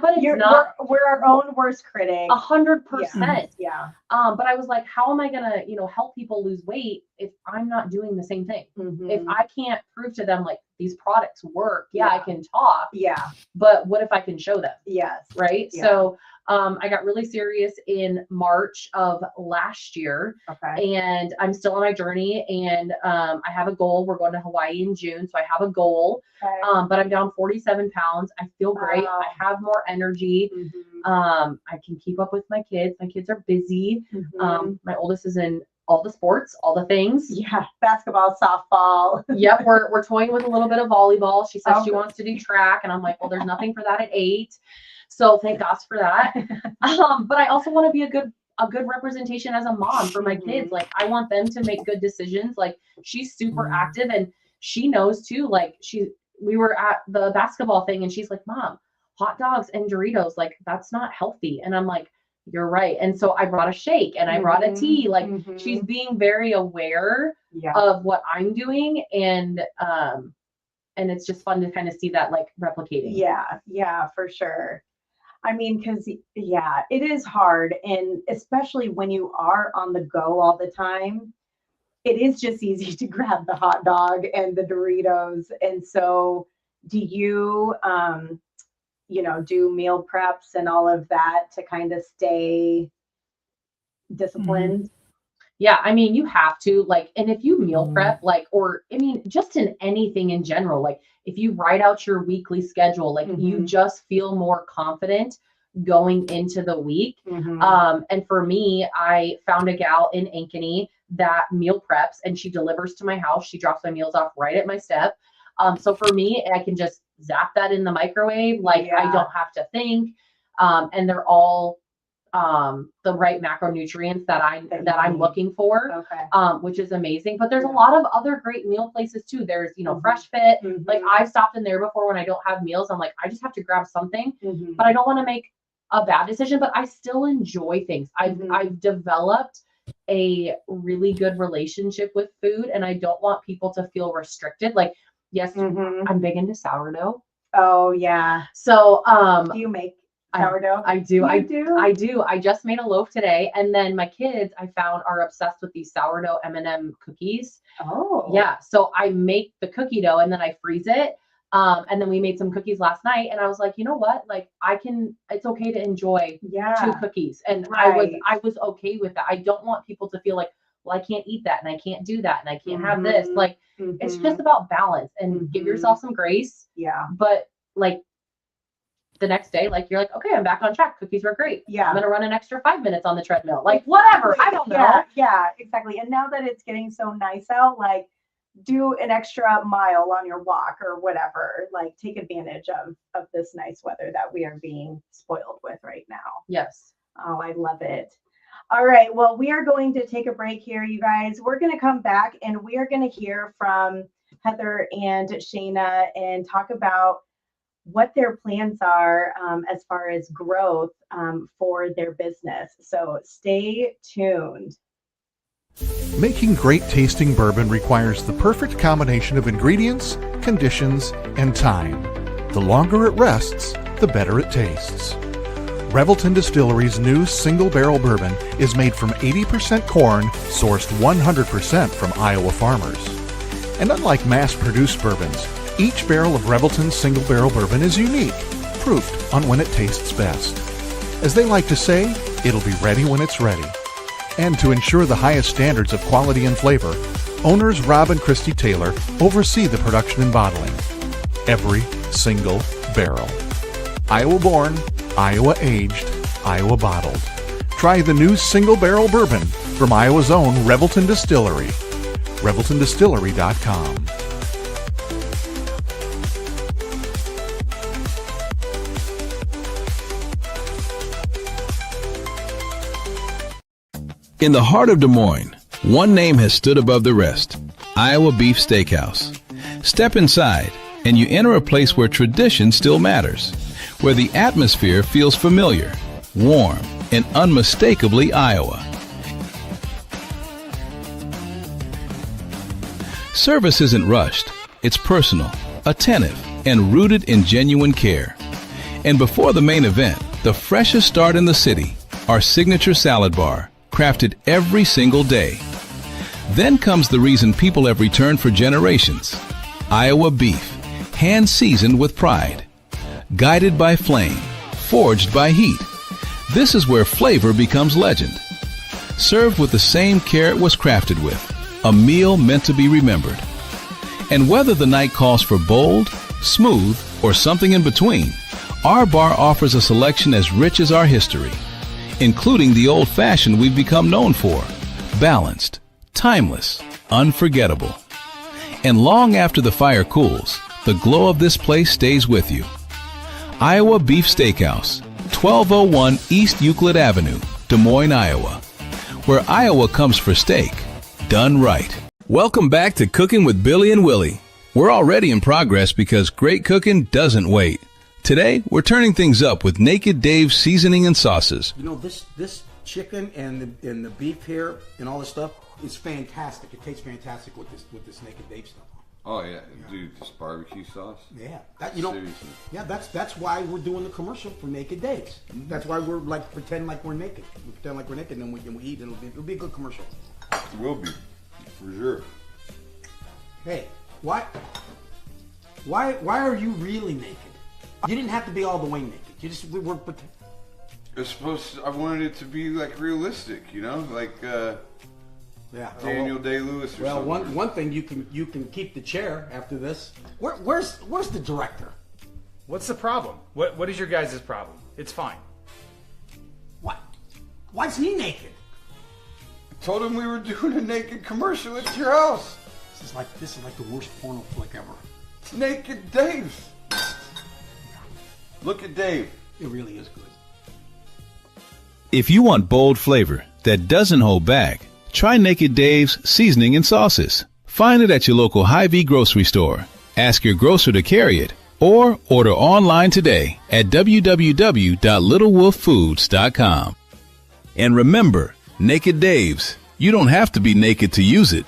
but it's not We're our own worst critic. 100%. Yeah. But I was like, how am I going to, help people lose weight if I'm not doing the same thing? If I can't prove to them like these products work, I can talk. Yeah. But what if I can show them? Yes. Right. Yeah. So I got really serious in March of last year. Okay. And I'm still on my journey, and I have a goal. We're going to Hawaii in June. So I have a goal, Okay. but I'm down 47 pounds. I feel great. Wow. I have more energy. I can keep up with my kids. My kids are busy. My oldest is in all the sports, all the things. Yeah. Basketball, softball. Yep. We're toying with a little bit of volleyball. She says she wants to do track, and I'm like, well, there's nothing for that at 8. So thank God for that. But I also want to be a good representation as a mom for my kids. Like, I want them to make good decisions. Like, she's super active, and she knows too. Like, we were at the basketball thing, and she's like, Mom, hot dogs and Doritos, like, that's not healthy. And I'm like, you're right. And so I brought a shake and I brought a tea. Like, she's being very aware of what I'm doing. And it's just fun to kind of see that like replicating. Yeah, for sure. I mean, because, it is hard. And especially when you are on the go all the time, it is just easy to grab the hot dog and the Doritos. And so do you, do meal preps and all of that to kind of stay disciplined? Yeah, I mean, you have to, like, and if you meal prep, like, or I mean, just in anything in general, like if you write out your weekly schedule, like you just feel more confident going into the week. And for me, I found a gal in Ankeny that meal preps, and she delivers to my house. She drops my meals off right at my step. So for me, I can just zap that in the microwave. Like, I don't have to think. And they're all the right macronutrients that I'm looking for, which is amazing. But there's a lot of other great meal places too. There's, Fresh Fit. Like, I've stopped in there before when I don't have meals. I'm like, I just have to grab something, but I don't want to make a bad decision, but I still enjoy things. I've developed a really good relationship with food, and I don't want people to feel restricted. Like, yes, I'm big into sourdough. Oh yeah. So, do you make sourdough? I do. I do. I just made a loaf today, and then my kids, I found, are obsessed with these sourdough M&M cookies. Oh. Yeah. So I make the cookie dough and then I freeze it. And then we made some cookies last night, and I was like, you know what? Like, it's okay to enjoy 2 cookies. And I was okay with that. I don't want people to feel like, well, I can't eat that, and I can't do that, and I can't have this. Like, it's just about balance, and give yourself some grace. Yeah. But like, the next day, like, you're like, okay, I'm back on track. Cookies were great. Yeah. I'm going to run an extra 5 minutes on the treadmill. Like, whatever. I don't know. Yeah, exactly. And now that it's getting so nice out, like, do an extra mile on your walk or whatever. Like, take advantage of this nice weather that we are being spoiled with right now. Yes. Oh, I love it. All right. Well, we are going to take a break here, you guys. We're going to come back and we are going to hear from Heather and Shayna and talk about what their plans are as far as growth for their business. So stay tuned. Making great tasting bourbon requires the perfect combination of ingredients, conditions, and time. The longer it rests, the better it tastes. Revelton Distillery's new single barrel bourbon is made from 80% corn, sourced 100% from Iowa farmers. And unlike mass-produced bourbons, each barrel of Revelton's single barrel bourbon is unique, proofed on when it tastes best. As they like to say, it'll be ready when it's ready. And to ensure the highest standards of quality and flavor, owners Rob and Christy Taylor oversee the production and bottling. Every single barrel. Iowa born, Iowa aged, Iowa bottled. Try the new single barrel bourbon from Iowa's own Revelton Distillery. ReveltonDistillery.com. In the heart of Des Moines, one name has stood above the rest: Iowa Beef Steakhouse. Step inside, and you enter a place where tradition still matters, where the atmosphere feels familiar, warm, and unmistakably Iowa. Service isn't rushed. It's personal, attentive, and rooted in genuine care. And before the main event, the freshest start in the city, our signature salad bar, crafted every single day. Then comes the reason people have returned for generations. Iowa beef, hand-seasoned with pride. Guided by flame, forged by heat. This is where flavor becomes legend. Served with the same care it was crafted with. A meal meant to be remembered. And whether the night calls for bold, smooth, or something in between, our bar offers a selection as rich as our history, including the old-fashioned we've become known for. Balanced, timeless, unforgettable. And long after the fire cools, the glow of this place stays with you. Iowa Beef Steakhouse, 1201 East Euclid Avenue, Des Moines, Iowa, where Iowa comes for steak, done right. Welcome back to Cooking with Billy and Willie. We're already in progress because great cooking doesn't wait. Today, we're turning things up with Naked Dave's seasoning and sauces. You know, this chicken and the beef here and all this stuff is fantastic. It tastes fantastic with this Naked Dave stuff. Oh yeah, dude, this barbecue sauce. Yeah, seriously. Yeah, that's why we're doing the commercial for Naked Daves. Mm-hmm. That's why we're like pretend like we're naked. We pretend like we're naked, and then we eat. And it'll be a good commercial. It will be, for sure. Hey, why are you really naked? You didn't have to be all the way naked. You just we were pretend. It's supposed to, I wanted it to be like realistic, you know, like yeah, Daniel Day-Lewis or well, something. one thing you can keep the chair after this. Where's the director? What's the problem? What is your guys' problem? It's fine. What? Why's he naked? I told him we were doing a naked commercial at your house. This is like the worst porno flick ever. It's Naked Dave. Look at Dave. It really is good. If you want bold flavor that doesn't hold back, try Naked Dave's seasoning and sauces. Find it at your local Hy-Vee grocery store. Ask your grocer to carry it or order online today at www.littlewolffoods.com. And remember, Naked Dave's, you don't have to be naked to use it.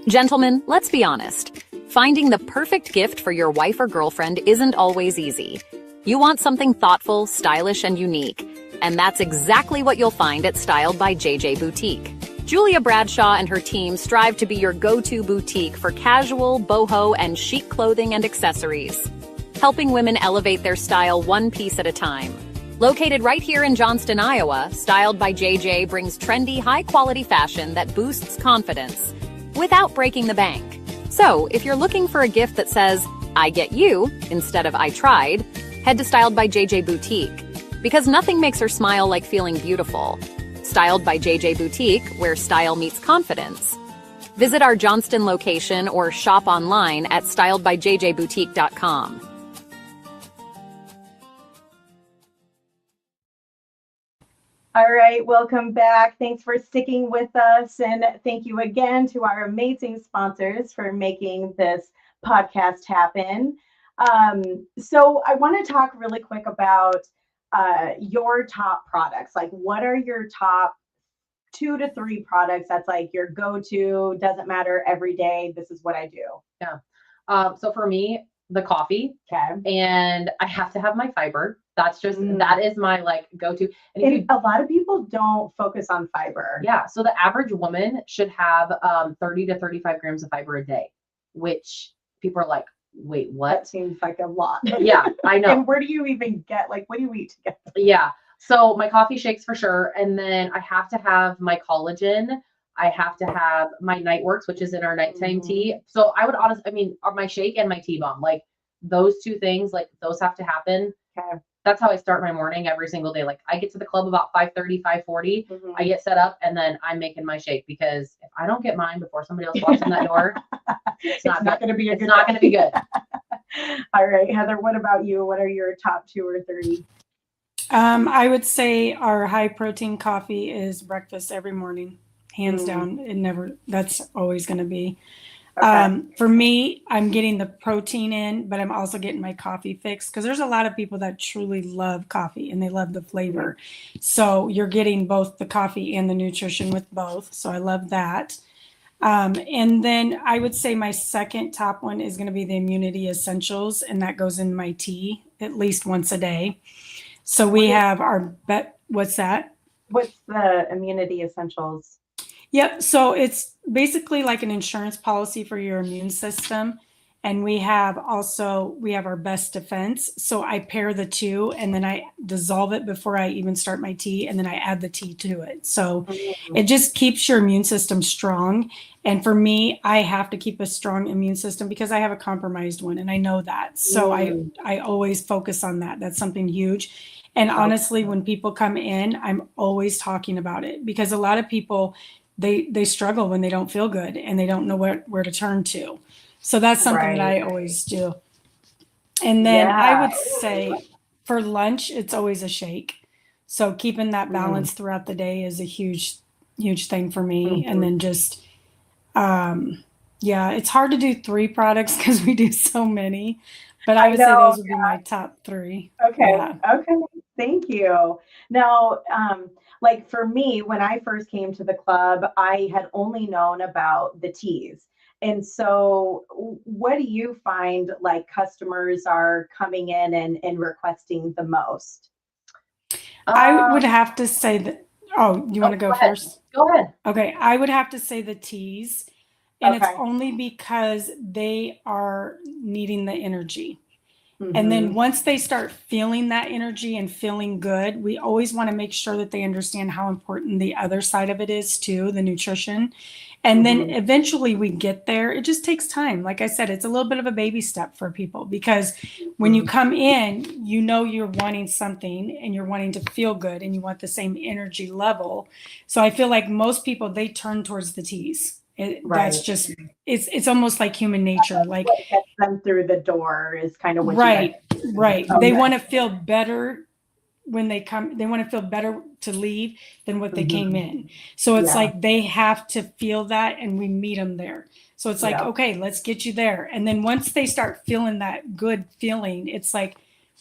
Gentlemen, let's be honest. Finding the perfect gift for your wife or girlfriend isn't always easy. You want something thoughtful, stylish, and unique. And that's exactly what you'll find at Styled by JJ Boutique. Julia Bradshaw and her team strive to be your go-to boutique for casual, boho, and chic clothing and accessories, helping women elevate their style one piece at a time. Located right here in Johnston, Iowa, Styled by JJ brings trendy, high-quality fashion that boosts confidence without breaking the bank. So, if you're looking for a gift that says, I get you, instead of I tried, head to Styled by JJ Boutique. Because nothing makes her smile like feeling beautiful. Styled by JJ Boutique, where style meets confidence. Visit our Johnston location or shop online at styledbyjjboutique.com. All right, welcome back. Thanks for sticking with us. And thank you again to our amazing sponsors for making this podcast happen. So I want to talk really quick about your top products. Like, what are your top 2 to 3 products that's like your go-to, doesn't matter, every day, this is what I do? Yeah. So for me, the coffee. Okay. And I have to have my fiber. That's just, that is my like go-to. And a lot of people don't focus on fiber. Yeah. So the average woman should have 30 to 35 grams of fiber a day, which people are like, wait, what? That seems like a lot. Yeah, I know. And where do you even get, like, what do you eat to get? Yeah. So my coffee shakes for sure. And then I have to have my collagen. I have to have my Nightworks, which is in our nighttime tea. So I would honestly, my shake and my tea bomb, like those 2 things, like those have to happen. Okay. That's how I start my morning every single day. Like I get to the club about 5:30, 5:40. I get set up and then I'm making my shake, because if I don't get mine before somebody else walks in that door, it's not going to be good. It's not going to be good. All right, Heather, what about you? What are your top 2 or 3? I would say our high protein coffee is breakfast every morning, hands down. That's always going to be. Okay. For me, I'm getting the protein in, but I'm also getting my coffee fix, because there's a lot of people that truly love coffee and they love the flavor. So you're getting both the coffee and the nutrition with both. So I love that. And then I would say my second top one is going to be the Immunity Essentials, and that goes in my tea at least once a day. So we have our What's that? What's the Immunity Essentials? Yep. So it's basically like an insurance policy for your immune system. And we have our best defense. So I pair the two and then I dissolve it before I even start my tea. And then I add the tea to it. So it just keeps your immune system strong. And for me, I have to keep a strong immune system because I have a compromised one and I know that. So I always focus on that. That's something huge. And honestly, when people come in, I'm always talking about it because a lot of people, they struggle when they don't feel good and they don't know where to turn to. So that's something that I always do. And then I would say for lunch, it's always a shake. So keeping that balance throughout the day is a huge, huge thing for me. And then just, it's hard to do 3 products because we do so many, but I would say those would be my top 3. Okay. Okay. Thank you. Now, like for me, when I first came to the club, I had only known about the teas. And so what do you find like customers are coming in and requesting the most? I would have to say that, you want to go first? Go ahead. Okay. I would have to say the teas. And it's only because they are needing the energy. And then once they start feeling that energy and feeling good, we always want to make sure that they understand how important the other side of it is too, the nutrition. And then eventually we get there. It just takes time. Like I said, it's a little bit of a baby step for people because when you come in, you know you're wanting something and you're wanting to feel good and you want the same energy level. So I feel like most people, they turn towards the teas. That's just it's almost like human nature. Like what gets them through the door is kind of what right. Okay. They want to feel better when they come. They want to feel better to leave than what they came in. So it's like they have to feel that, and we meet them there. So it's like, okay, let's get you there. And then once they start feeling that good feeling, it's like,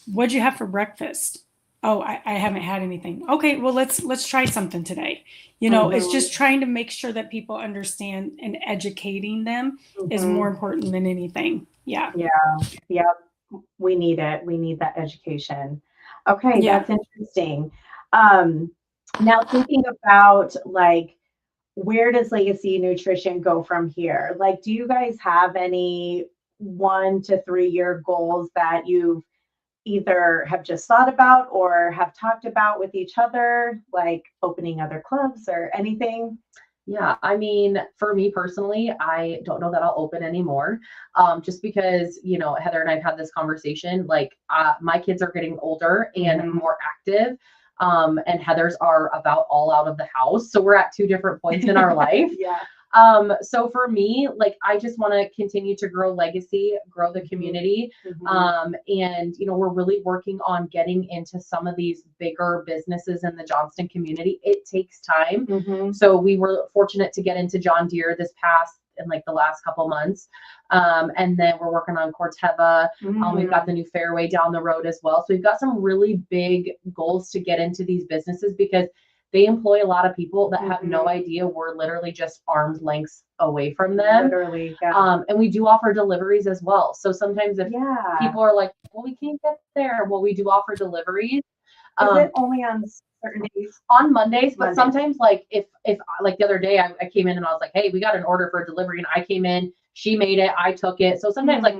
what'd you have for breakfast? Oh, I haven't had anything. Okay, well let's try something today. You know, it's just trying to make sure that people understand and educating them is more important than anything. Yeah. We need it. We need that education. Okay, that's interesting. Now thinking about like, where does Legacy Nutrition go from here? Like, do you guys have any 1 to 3 year goals that you've either have just thought about or have talked about with each other, like opening other clubs or anything? Yeah, I mean, for me personally, I don't know that I'll open anymore. Just because, you know, Heather and I've had this conversation, like my kids are getting older and more active. And Heather's are about all out of the house. So we're at 2 different points in our life. So for me, like, I just want to continue to grow Legacy, grow the community. And, you know, we're really working on getting into some of these bigger businesses in the Johnston community. It takes time. So we were fortunate to get into John Deere in like the last couple months. And then we're working on Corteva. We've got the new Fairway down the road as well. So we've got some really big goals to get into these businesses because they employ a lot of people that have no idea we're literally just arm's lengths away from them. Literally, and we do offer deliveries as well. So sometimes if people are like, well, we can't get there. Well, we do offer deliveries. Is it only on certain days? On Mondays, but sometimes like if like the other day I came in and I was like, hey, we got an order for a delivery, and I came in, she made it, I took it. So sometimes like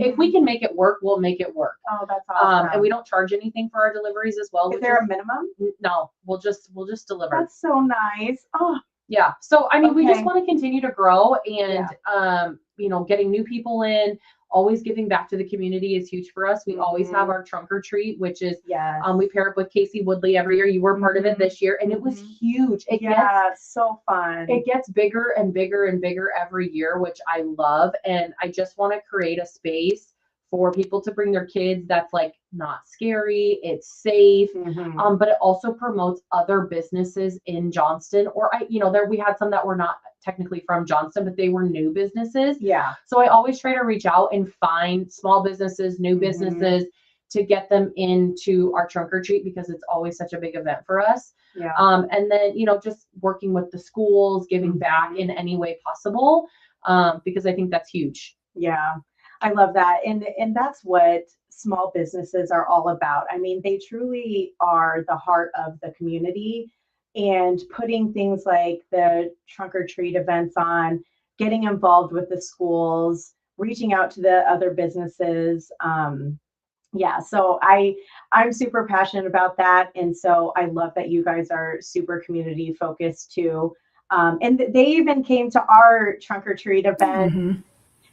if we can make it work, we'll make it work. Oh, that's awesome. And we don't charge anything for our deliveries as well. Is there a minimum? No, we'll just deliver. That's so nice. Oh, yeah. So I mean, we just want to continue to grow and you know, getting new people in. Always giving back to the community is huge for us. We always have our trunk or treat, which is we pair up with Casey Woodley every year. You were part of it this year, and it was huge. It gets so fun. It gets bigger and bigger and bigger every year, which I love. And I just want to create a space for people to bring their kids that's like not scary, it's safe, but it also promotes other businesses in Johnston. Or we had some that were not technically from Johnston, but they were new businesses. So I always try to reach out and find small businesses, new businesses, to get them into our trunk or treat because it's always such a big event for us. And then, you know, just working with the schools, giving back in any way possible, because I think that's huge. I love that. And that's what small businesses are all about. I mean, they truly are the heart of the community, and putting things like the trunk or treat events on, getting involved with the schools, reaching out to the other businesses. Yeah, so I'm super passionate about that, and so I love that you guys are super community focused too. And they even came to our trunk or treat event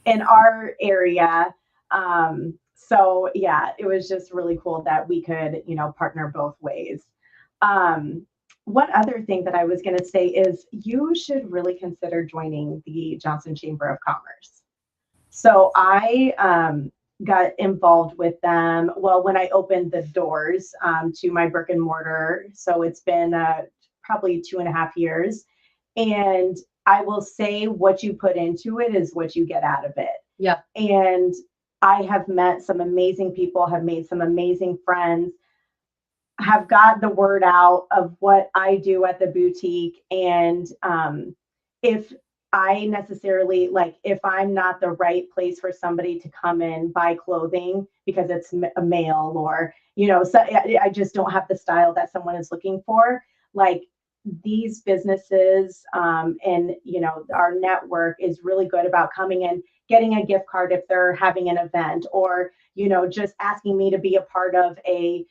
in our area. So yeah, it was just really cool that we could, partner both ways. One other thing that I was going to say is you should really consider joining the Johnson Chamber of Commerce. So I got involved with them. Well, when I opened the doors to my brick and mortar, so it's been probably 2.5 years. And I will say what you put into it is what you get out of it. Yeah. And I have met some amazing people, have made some amazing friends, have got the word out of what I do at the boutique. And if I necessarily, like, if I'm not the right place for somebody to come in, buy clothing because it's a male, or, so I just don't have the style that someone is looking for, like, these businesses and our network is really good about coming in, getting a gift card if they're having an event, or just asking me to be a part of a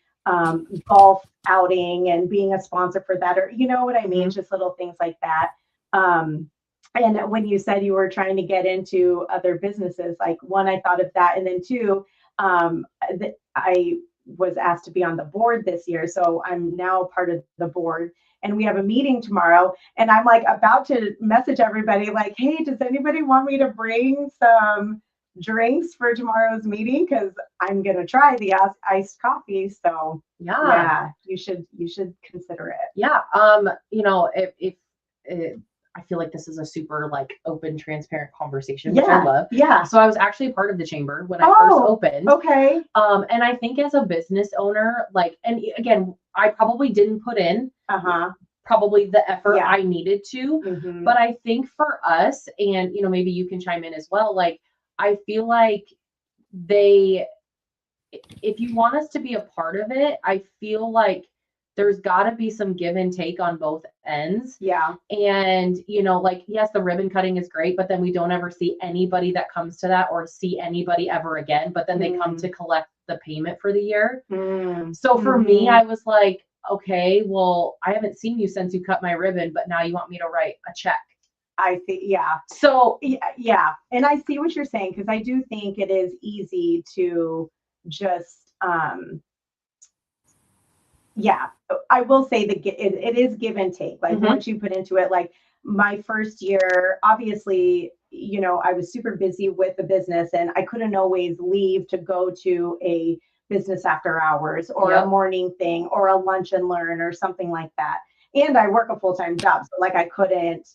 golf outing and being a sponsor for that, or what I mean, just little things like that. And when you said you were trying to get into other businesses, like, one, I thought of that, and then two, I was asked to be on the board this year, so I'm now part of the board. And we have a meeting tomorrow, and I'm like about to message everybody like, hey, does anybody want me to bring some drinks for tomorrow's meeting? Because I'm going to try the iced coffee. So yeah, you should consider it. Yeah. If I feel like this is a super open, transparent conversation, which I love. Yeah. So I was actually part of the chamber when I first opened. Okay. And I think as a business owner, and again, I probably didn't put in probably the effort I needed to, but I think for us, and maybe you can chime in as well. I feel like if you want us to be a part of it, I feel like there's got to be some give and take on both ends. Yeah. And, yes, the ribbon cutting is great, but then we don't ever see anybody that comes to that or see anybody ever again. But then they come to collect the payment for the year. So for me, I was like, okay, well, I haven't seen you since you cut my ribbon, but now you want me to write a check. I think, yeah. So, yeah. And I see what you're saying, because I do think it is easy to just, I will say that it is give and take. Like, once you put into it, like my first year, obviously, I was super busy with the business, and I couldn't always leave to go to a business after hours, or a morning thing, or a lunch and learn, or something like that. And I work a full-time job, so I couldn't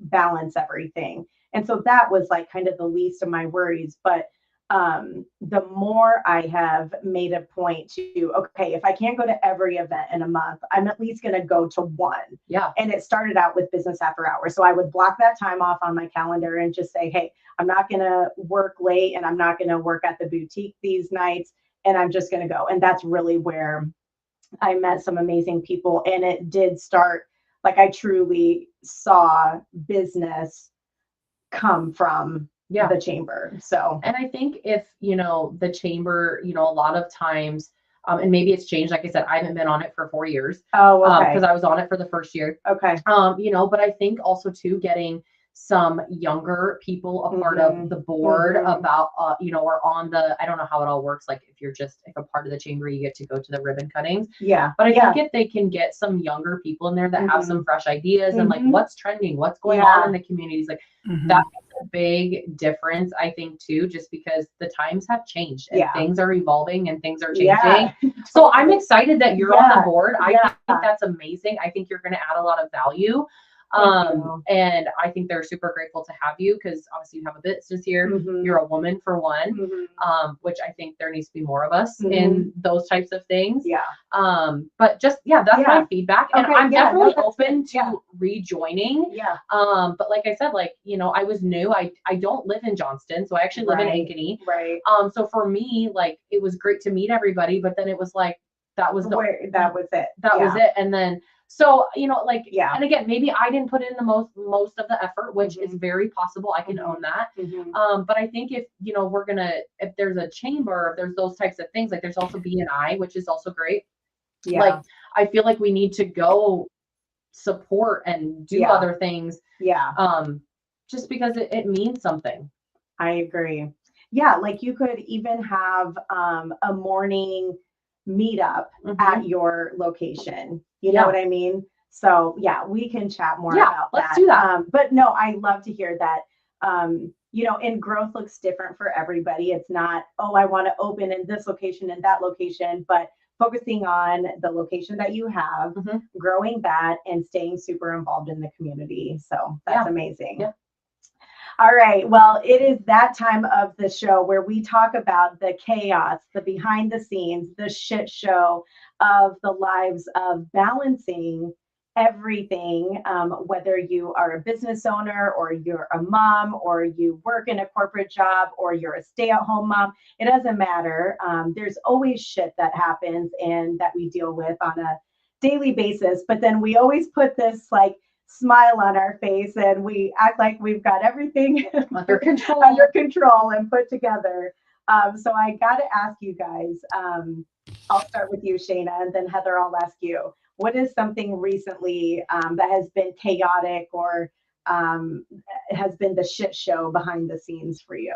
balance everything. And so that was kind of the least of my worries. But the more I have made a point to, okay, if I can't go to every event in a month, I'm at least going to go to one. Yeah. And it started out with business after hours. So I would block that time off on my calendar and just say, hey, I'm not going to work late, and I'm not going to work at the boutique these nights, and I'm just going to go. And that's really where I met some amazing people. And it did start, I truly saw business come from the chamber. So, and I think if, the chamber, a lot of times, and maybe it's changed. Like I said, I haven't been on it for 4 years. Oh, okay. Because I was on it for the first year. Okay. But I think also too, getting some younger people a part of the board about, or on the, I don't know how it all works. Like if a part of the chamber, you get to go to the ribbon cuttings. Yeah. But I think if they can get some younger people in there that have some fresh ideas and what's trending, what's going on in the communities, that makes a big difference, I think too, just because the times have changed and things are evolving and things are changing. Yeah. So I'm excited that you're on the board. I think that's amazing. I think you're going to add a lot of value. And I think they're super grateful to have you because obviously you have a business here. Mhm. You're a woman for one, which I think there needs to be more of us in those types of things. Yeah. But just, that's my feedback. And Okay, I'm yeah, definitely no, that's open good. to Yeah. rejoining. Yeah. But like I said, like, I was new. I don't live in Johnston, so I actually live in Ankeny. Right. So for me, like, it was great to meet everybody, but then it was like, that was it. That was Was it. And then, so, like, Yeah. and again, maybe I didn't put in the most of the effort, which is very possible. I can own that. But I think if, if there's a chamber, if there's those types of things, like there's also B&I, which is also great. Yeah. Like, I feel like we need to go support and do other things. Yeah. Just because it means something. I agree. Yeah. Like you could even have a morning meetup at your location. You know what I mean? So yeah, we can chat more about that. Let's do that. But no, I love to hear that. And growth looks different for everybody. It's not, oh, I want to open in this location and that location, but focusing on the location that you have, growing that, and staying super involved in the community. So that's amazing. Yeah. All right. Well, it is that time of the show where we talk about the chaos, the behind the scenes, the shit show of the lives of balancing everything, whether you are a business owner or you're a mom or you work in a corporate job or you're a stay-at-home mom. It doesn't matter. There's always shit that happens and that we deal with on a daily basis. But then we always put this like smile on our face and we act like we've got everything under control and put together. So I got to ask you guys, I'll start with you, Shayna, and then Heather, I'll ask you, what is something recently that has been chaotic or has been the shit show behind the scenes for you?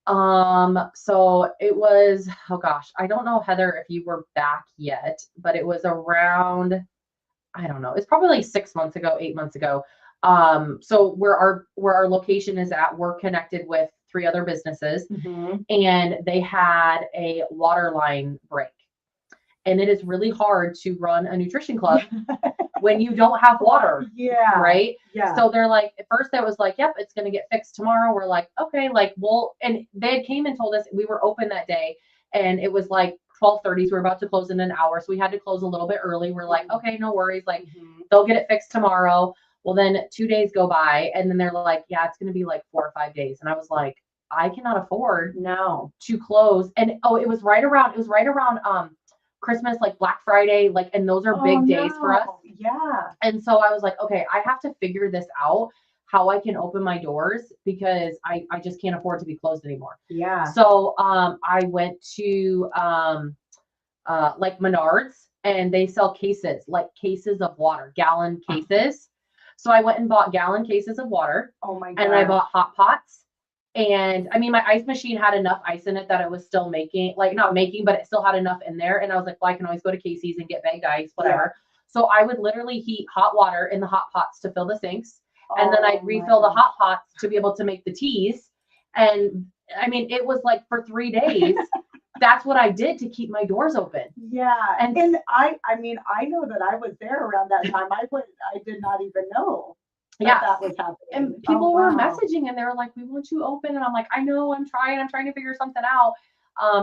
So it was, oh gosh, I don't know, Heather, if you were back yet, but it was around, I don't know, it's probably like 6 months ago, 8 months ago. So where our location is at, we're connected with 3 other businesses, and they had a water line break. And it is really hard to run a nutrition club when you don't have water. Yeah. Right. Yeah. So they're like, at first it was like, yep, it's going to get fixed tomorrow. We're like, okay, like, well, and they came and told us we were open that day and it was like 12:30. So we're about to close in an hour. So we had to close a little bit early. We're like, okay, no worries. Like they'll get it fixed tomorrow. Well, then 2 days go by and then they're like, yeah, it's going to be like 4 or 5 days. And I was like, I cannot afford to close. And it was right around Christmas, like Black Friday, like, and those are big days for us. Yeah. And so I was like, okay, I have to figure this out, how I can open my doors because I just can't afford to be closed anymore. Yeah. So I went to like Menards and they sell cases of water, gallon cases. So I went and bought gallon cases of water. Oh my God. And I bought hot pots. And I mean, my ice machine had enough ice in it that it was still making, like not making, but it still had enough in there. And I was like, well, I can always go to Casey's and get bagged ice, whatever. Yeah. So I would literally heat hot water in the hot pots to fill the sinks. And then I'd refill the hot pots to be able to make the teas. And I mean, it was like for 3 days, that's what I did to keep my doors open. Yeah. And I mean, I know that I was there around that time. I did not even know. That was happening. And people were messaging and they were like, we want you open. And I'm like, I know, I'm trying to figure something out.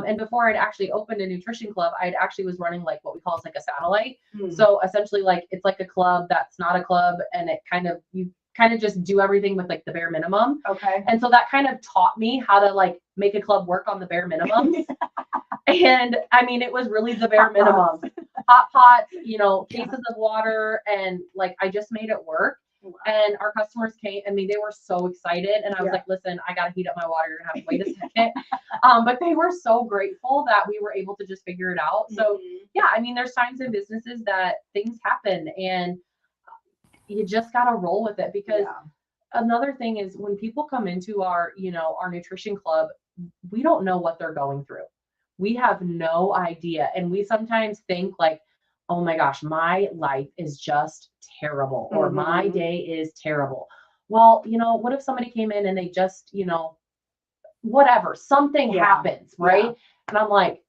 And before I'd actually opened a nutrition club, I actually was running like what we call like a satellite. So essentially like, it's like a club that's not a club. And you kind of just do everything with like the bare minimum. Okay. And so that kind of taught me how to like make a club work on the bare minimum. And I mean, it was really the bare minimum. Hot pots, cases of water. And like, I just made it work. Wow. And our customers came, I mean, they were so excited. And I was like, listen, I got to heat up my water. You're going to have to wait a second. But they were so grateful that we were able to just figure it out. So yeah, I mean, there's times in businesses that things happen and you just got to roll with it because another thing is when people come into our nutrition club, we don't know what they're going through. We have no idea. And we sometimes think like, oh my gosh, my life is just terrible or my day is terrible. Well, what if somebody came in and they just, whatever, something happens, right? And I'm like,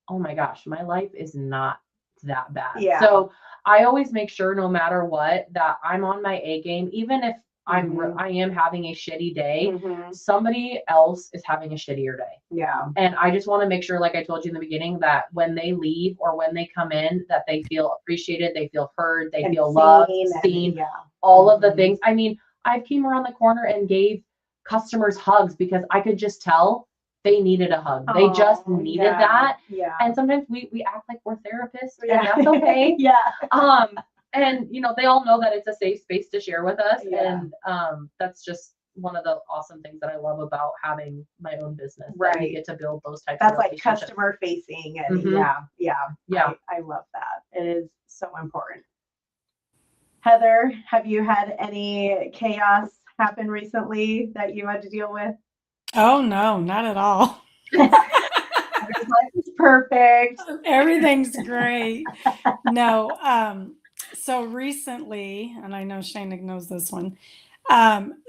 oh my gosh, my life is not that bad. Yeah. So I always make sure, no matter what, that I'm on my A game, even if I am having a shitty day, somebody else is having a shittier day. Yeah. And I just want to make sure, like I told you in the beginning, that when they leave or when they come in, that they feel appreciated, they feel heard, they feel loved, seen, all of the things. I mean, I came around the corner and gave customers hugs because I could just tell they needed a hug. They just needed that. Yeah. And sometimes we act like we're therapists, and that's okay. And you know, they all know that it's a safe space to share with us. And that's just one of the awesome things that I love about having my own business. That we get to build those types of relationships. That's like customer facing, and I love that. It is so important. Heather, have you had any chaos happen recently that you had to deal with? Oh no, not at all. Life is perfect. Everything's great. No, so recently, and I know Shayna knows this one.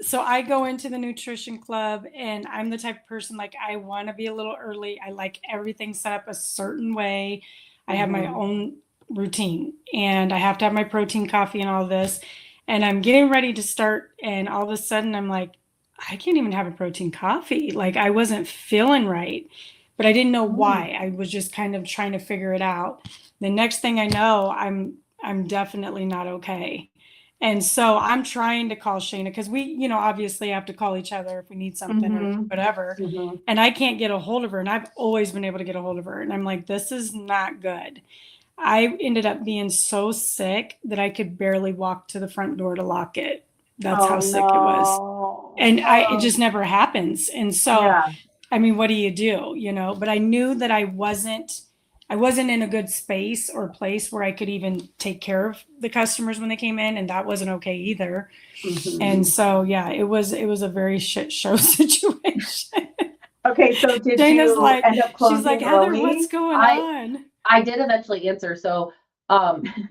So I go into the nutrition club, and I'm the type of person, like, I want to be a little early. I like everything set up a certain way. I have my own routine, and I have to have my protein coffee and all this. And I'm getting ready to start, and all of a sudden I'm like, I can't even have a protein coffee. Like, I wasn't feeling right, but I didn't know why. I was just kind of trying to figure it out. The next thing I know, I'm definitely not okay. And so I'm trying to call Shayna, because we, you know, obviously have to call each other if we need something or whatever. And I can't get a hold of her. And I've always been able to get a hold of her. And I'm like, this is not good. I ended up being so sick that I could barely walk to the front door to lock it. That's how sick it was. And it just never happens. And so, I mean, what do? You know, but I knew that I wasn't in a good space or place where I could even take care of the customers when they came in, and that wasn't okay either. And so, yeah, it was a very shit show situation. Okay, so did Dana's you like, end up closing she's like, Heather, early? what's going on? I did eventually answer. So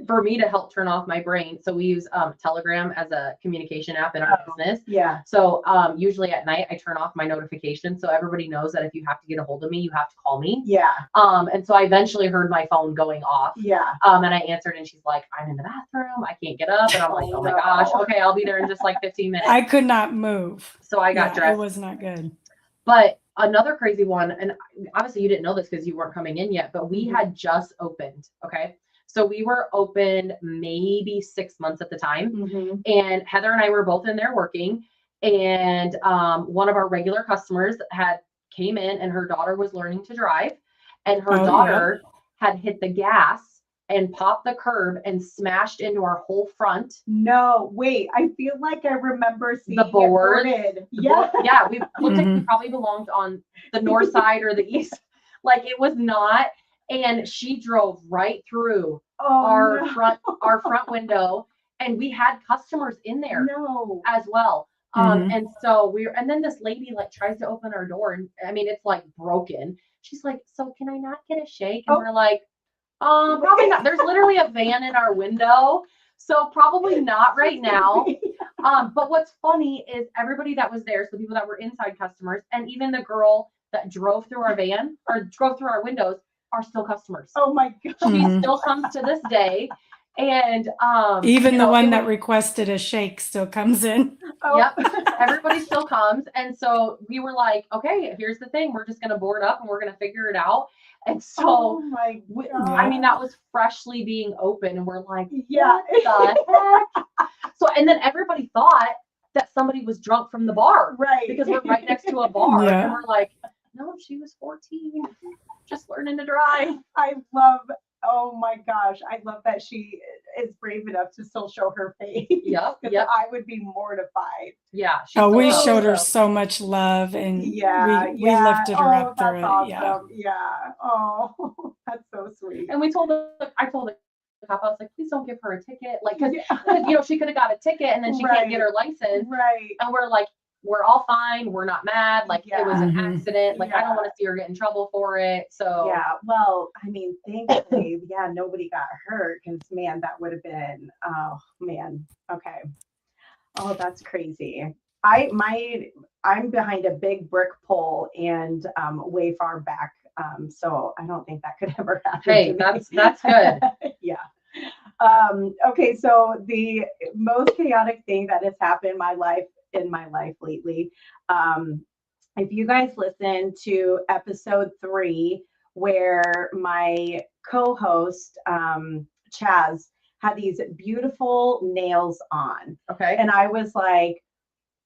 for me to help turn off my brain, so we use Telegram as a communication app in our business. Yeah. So usually at night I turn off my notifications, so everybody knows that if you have to get a hold of me, you have to call me. Yeah. And so I eventually heard my phone going off. Yeah. And I answered, and she's like, I'm in the bathroom, I can't get up. And I'm like, oh my gosh, okay, I'll be there in just like 15 minutes. I could not move. So I got dressed. It was not good. But another crazy one, and obviously you didn't know this because you weren't coming in yet, but we had just opened. Okay. So we were open maybe 6 months at the time. And Heather and I were both in there working. And one of our regular customers came in, and her daughter was learning to drive. And her daughter had hit the gas and popped the curb and smashed into our whole front. No, wait, I feel like I remember seeing the board. Yeah, we looked like we probably belonged on the north side or the east. Like, it was not. And she drove right through our front window, and we had customers in there as well. And so and then this lady like tries to open our door, and I mean, it's like broken. She's like, so can I not get a shake? And we're like, probably not. There's literally a van in our window, so probably not right now. But what's funny is everybody that was there, so the people that were inside customers, and even the girl that drove through our van or drove through our windows, are still customers. Oh my God. She still comes to this day. And even the one that requested a shake still comes in. Yep. Everybody still comes. And so we were like, okay, here's the thing. We're just going to board up and we're going to figure it out. And so, I mean, that was freshly being open. And we're like, what the heck? So, and then everybody thought that somebody was drunk from the bar. Right. Because we're right next to a bar. And we're like, no, she was 14. Just learning to drive. Oh my gosh, I love that she is brave enough to still show her face. Yep. I would be mortified. Yeah. We showed her so much love, and we lifted her up through it. Awesome. Yeah. Oh, that's so sweet. And I told the cop, I was like, please don't give her a ticket. Like, because you know, she could have got a ticket and then she can't get her license. Right. And we're like, we're all fine. We're not mad. Like, it was an accident. Like, I don't want to see her get in trouble for it. So yeah, well, I mean, thankfully, nobody got hurt, because man, that would have been, oh man. Okay. Oh, that's crazy. I'm behind a big brick pole, and way far back So I don't think that could ever happen. Hey, that's good. Yeah. Okay, so the most chaotic thing that has happened in my life lately, if you guys listen to episode 3, where my co-host Chaz had these beautiful nails on, Okay. and I was like,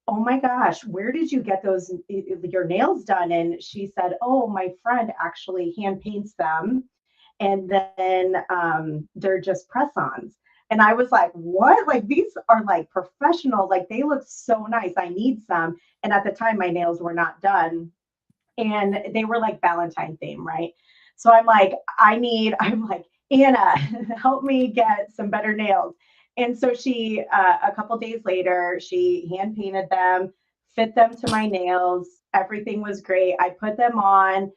oh my gosh, where did you get your nails done? And she said, oh, my friend actually hand paints them, and then they're just press-ons. And I was like, what? Like, these are like professional, like they look so nice. I need some. And at the time my nails were not done, and they were like Valentine theme, right? So I'm like, I'm like, Anna, help me get some better nails. And so she, a couple days later, she hand painted them, fit them to my nails. Everything was great. I put them on,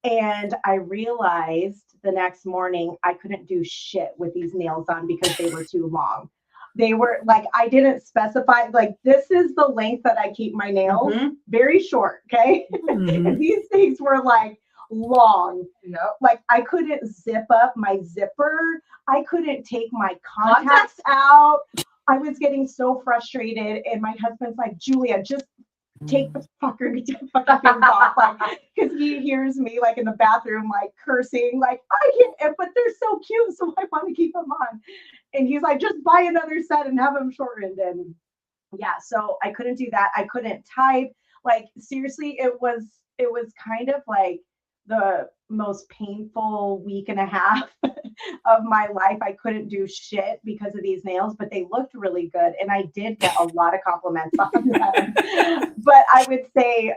and I realized the next morning I couldn't do shit with these nails on because they were too long. They were like, I didn't specify, like, this is the length that I keep my nails, very short. Okay. And these things were like long. Yep. Like, I couldn't zip up my zipper. I couldn't take my contacts out. I was getting so frustrated. And my husband's like, Julia, just take the fucking things off, like, because he hears me like in the bathroom, like cursing, like, I can't, but they're so cute, so I want to keep them on. And he's like, just buy another set and have them shortened. And yeah, so I couldn't do that. I couldn't type. Like, seriously, it was kind of like the most painful week and a half of my life. I couldn't do shit because of these nails, but they looked really good. And I did get a lot of compliments on them. But I would say,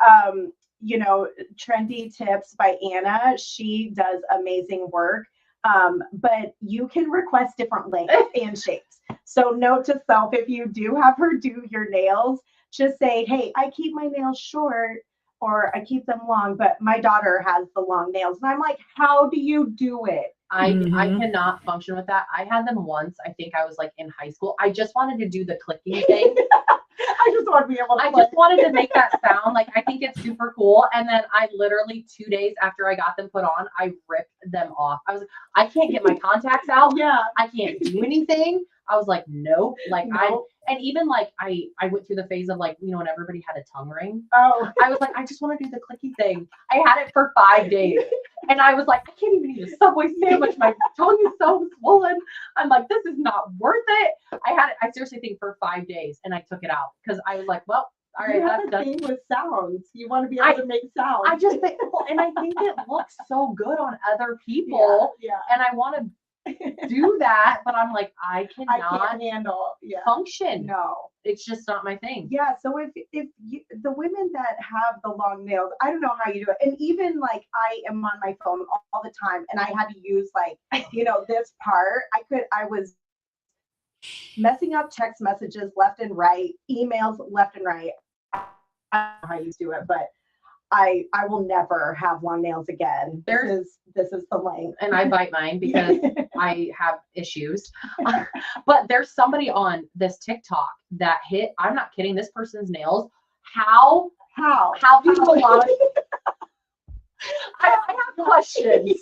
Trendy Tips by Anna, she does amazing work. But you can request different lengths and shapes. So note to self, if you do have her do your nails, just say, hey, I keep my nails short, or I keep them long, but my daughter has the long nails. And I'm like, how do you do it? I cannot function with that. I had them once. I think I was like in high school. I just wanted to do the clicking thing. I just want to be able to just wanted to make that sound. Like, I think it's super cool. And then I literally 2 days after I got them put on, I ripped them off. I was like, I can't get my contacts out. Yeah. I can't do anything. I was like, nope. Like, nope. And even like, I went through the phase of like, when everybody had a tongue ring. Oh. I was like, I just want to do the clicky thing. I had it for 5 days. And I was like, I can't even eat a Subway sandwich. My tongue is so swollen. I'm like, this is not worth it. I had it, I seriously think, for 5 days, and I took it out because I was like, well, all right, that's the thing with sounds. You want to be able to make sounds. I just think, and I think it looks so good on other people. Yeah. And I want to do that, but I'm like, I can't handle function. No, it's just not my thing. Yeah. So if the women that have the long nails, I don't know how you do it. And even like, I am on my phone all the time, and I had to use like, this part. I was messing up text messages left and right, emails left and right. I don't know how you do it, but I will never have long nails again. This is the length. And I bite mine because I have issues. But there's somebody on this TikTok that I'm not kidding, this person's nails. How do you allow it? I have questions.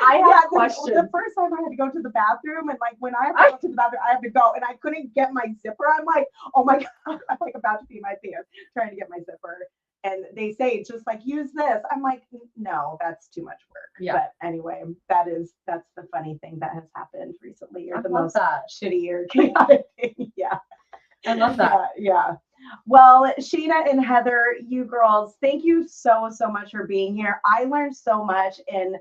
I have questions. The first time I had to go to the bathroom, and like, when I have to go to the bathroom, I have to go, and I couldn't get my zipper. I'm like, oh my God, I'm like about to pee my pants trying to get my zipper. And they say, just like, use this. I'm like, no, that's too much work. Yeah. But anyway, that's the funny thing that has happened recently, or the most shitty or chaotic thing. Yeah. I love that. Yeah. Well, Shayna and Heather, you girls, thank you so much for being here. I learned so much. And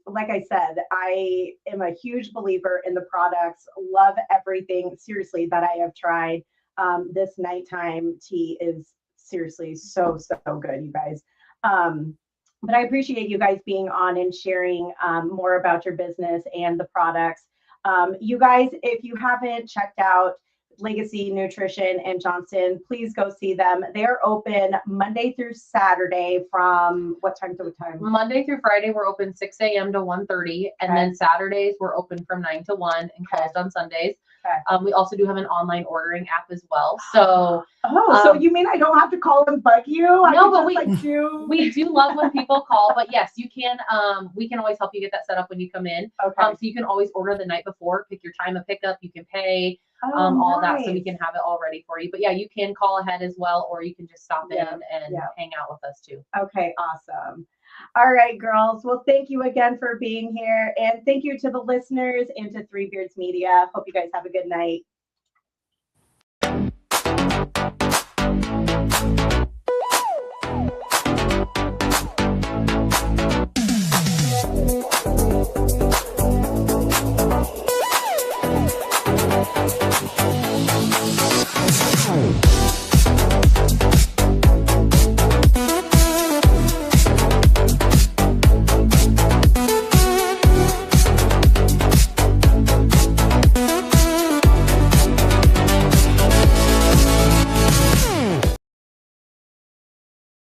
like I said, I am a huge believer in the products, love everything, seriously, that I have tried. This nighttime tea is seriously so good, you guys. But I appreciate you guys being on and sharing more about your business and the products. You guys, if you haven't checked out Legacy Nutrition in Johnston. Please go see them. They're open Monday through Saturday from what time to what time? Monday through Friday, we're open 6 a.m. to 1:30, and then Saturdays we're open from 9 to 1 and closed on Sundays. We also do have an online ordering app as well. So, so you mean I don't have to call and bug you? No, but we do love when people call. But yes, you can. We can always help you get that set up when you come in. So you can always order the night before, pick your time of pickup. You can pay all that, so we can have it all ready for you. But yeah, you can call ahead as well, or you can just stop in and hang out with us too. Okay, awesome. All right, girls. Well, thank you again for being here. And thank you to the listeners and to Three Beards Media. Hope you guys have a good night.